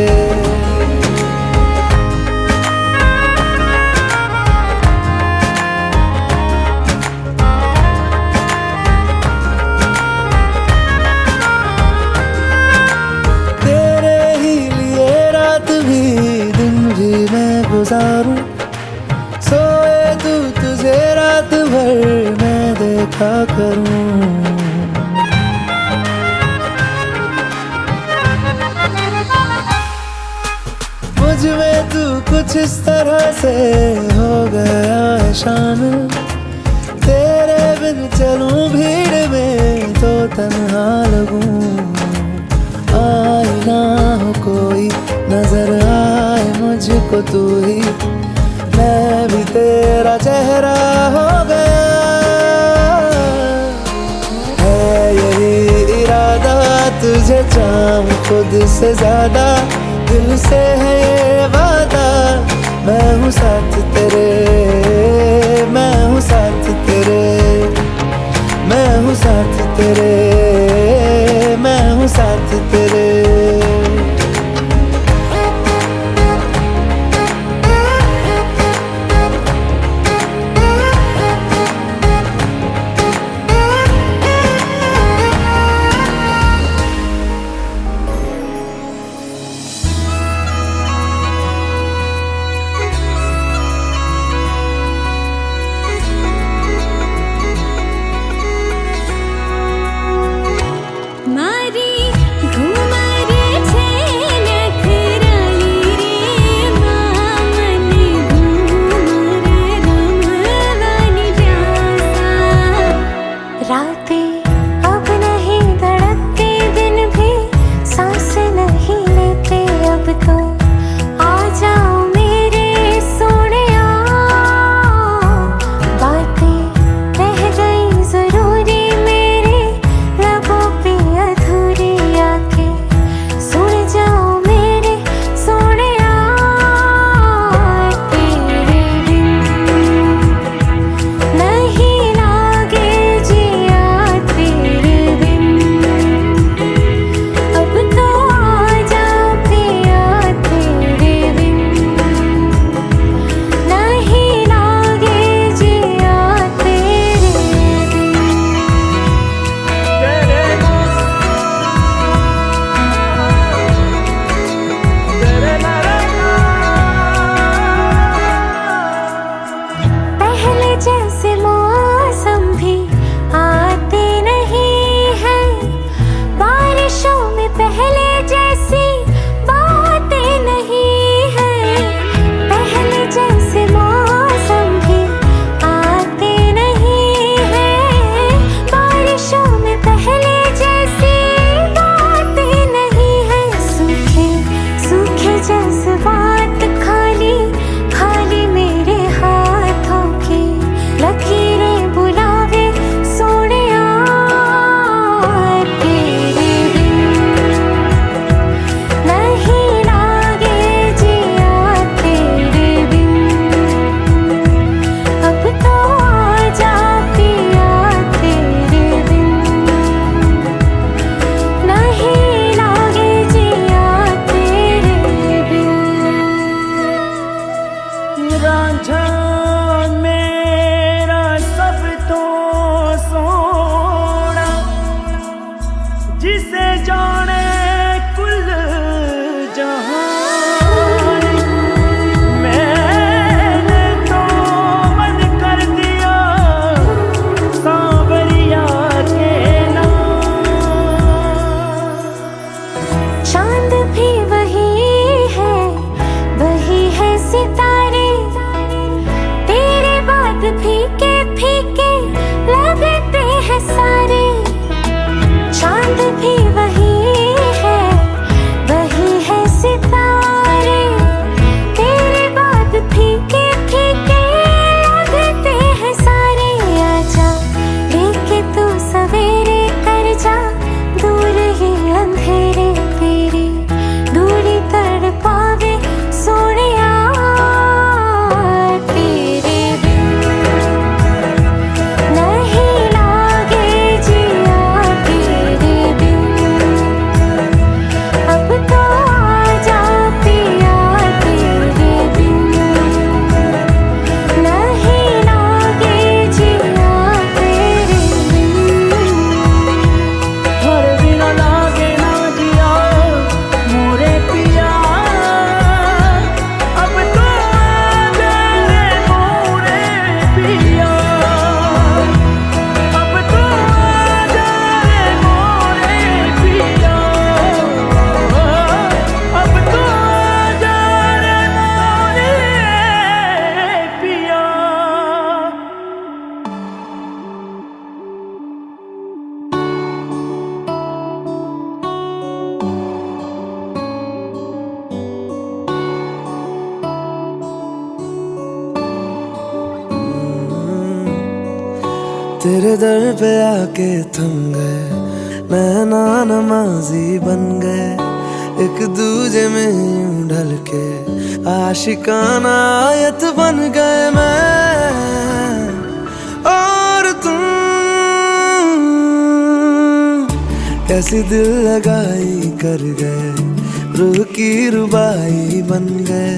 तेरे ही लिए रात भी दिन भी मैं गुजारूं, सोए तू तुझे रात भर मैं देखा करूं। मुझ में तू कुछ इस तरह से हो गया है शामिल, तेरे बिन चलूं भीड़ में तो तन्हा लगूं। आए ना हो कोई नजर आए मुझको तू ही, मैं भी तेरा चेहरा हो गया। है यही इरादा तुझे चाहूं खुद से ज्यादा, दिल से है ये वादा, मैं हूँ साथ तेरे, मैं हूँ साथ तेरे, मैं हूँ साथ तेरे, मैं हूँ साथ तेरे। सितारे तेरे बाद फीके फीके लगते हैं सारे। चांद भी वही है सितारे तेरे बाद फीके फीके लगते हैं सारे। आजा लेके तू सवेरे कर जा दूर ही अंधेरे तेरी दूरी कर पावे सोनिया तेरे बिन नहीं लागे जिया तेरे बिन। अब तो आजा पिया तेरे बिन नहीं लागे जिया तेरे बिन। थोड़े बिना लागे ना जिया मोरे पिया। अब तो आजा रे मोरे पिया। अब तो आजा रे मोरे पिया। अब तो आजा रे मोरे पिया। तेरे दर पे आके थम गए नैना नमाजी बन गए। एक दूजे में यूं ढल के आशिकाना आयत बन गए मैं और तुम। कैसी दिल लगाई कर गए रूह की रुबाई बन गए।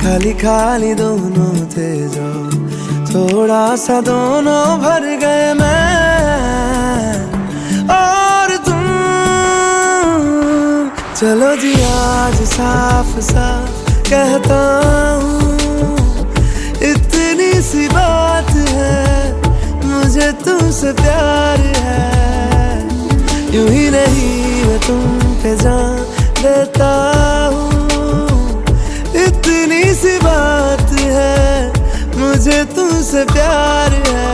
खाली खाली दोनों थे जो थोड़ा सा दोनों भर गए मैं और तुम। चलो जी आज साफ साफ कहता हूँ इतनी सी बात है मुझे तुमसे प्यार है। यूं ही नहीं मैं तुम पे जान देता हूँ इतनी सी बात है मुझे तुमसे प्यार है।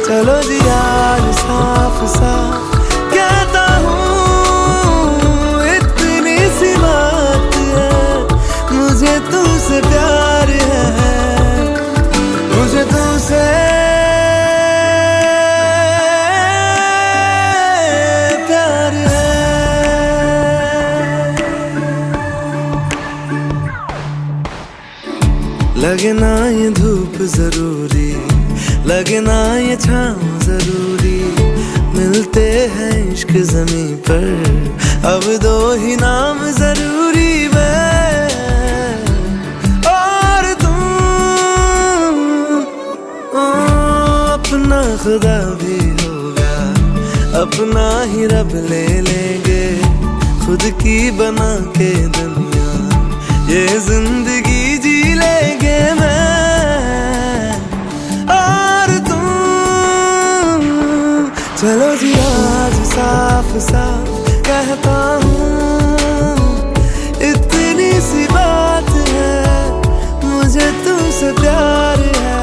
चलो जी आज साफ साफ कहता हूँ इतनी सी बात है मुझे तुमसे प्यार है। मुझे तुमसे प्यार है। लगे ना ये धूप जरूरी लगे ना ये छाँव जरूरी मिलते हैं इश्क ज़मीं पर अब दो ही नाम जरूरी मैं और तुम। अपना खुदा भी होगा अपना ही रब ले लेंगे खुद की बना के दुनिया ये जिंदगी जी लेंगे मैं और तुम। चलो जी आज साफ साफ कहता हूँ इतनी सी बात है मुझे तुमसे प्यार है।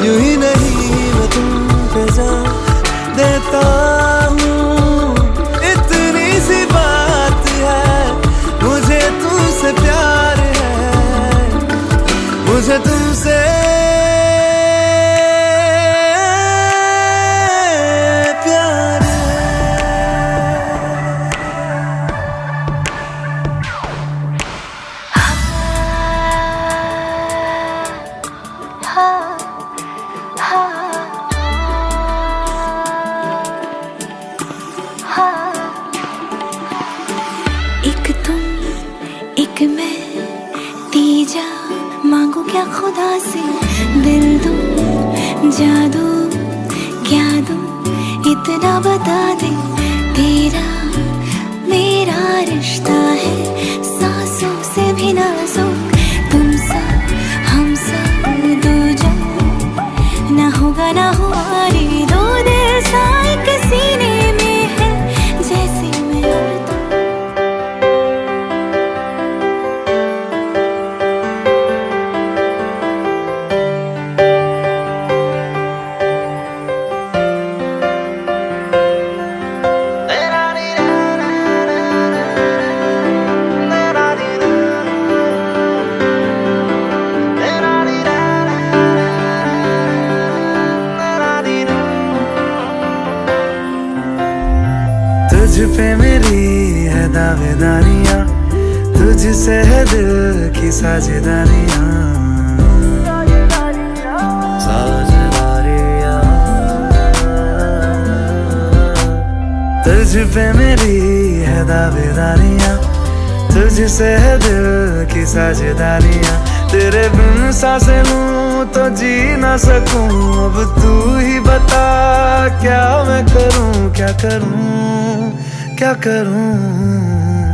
यूं ही नहीं मैं तुम पे जान देता हूँ इतनी सी बात है मुझे तुमसे प्यार है। मुझे तुमसे प्यार है। एक तुम एक मैं तीजा मांगो क्या खुदा से दिल दूं जादू क्या दूं इतना बता दे। तेरा मेरा रिश्ता है सांसों से भी नाजुक तुम सा हम सा दूजा ना होगा ना हमारी दो दिल सा एक सीने में है जैसे मैं और तुम। पे मेरी है दावेदारियां, तुझसे है दिल की साझेदारियां, साझेदारियां। तुझ पे मेरी है दावेदारियां, तुझसे है दिल की साझेदारियां। तेरे बिन सांसें लूं तो जी ना सकूं, अब तू ही बता क्या मैं करूं, क्या करूं, क्या करूं।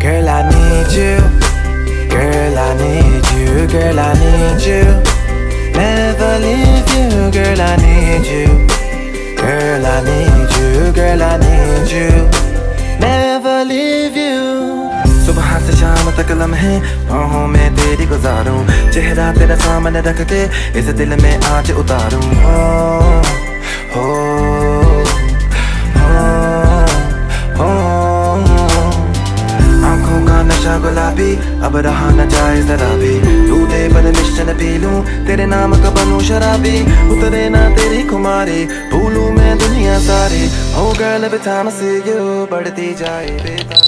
Girl, I need you, girl, I need you, girl, I need you, never leave you, girl, I need you, girl, I need you, girl, I need you, never leave you। सुबह से शाम तक लम्हे बाहों में तेरी गुजारूं, चेहरा तेरा सामने रख के इस दिल में आज उतारूं। हो हो हो आंखों का नशा गुलाबी अब रहा न जाए जरा भी, दूधे पर मिश्रण पी लूं, तेरे नाम का बनूं शराबी। उतरे ना तेरी खुमारी, भूलूं मैं दुनिया सारी। Oh girl, every time I see you बढ़ती जाए बेता।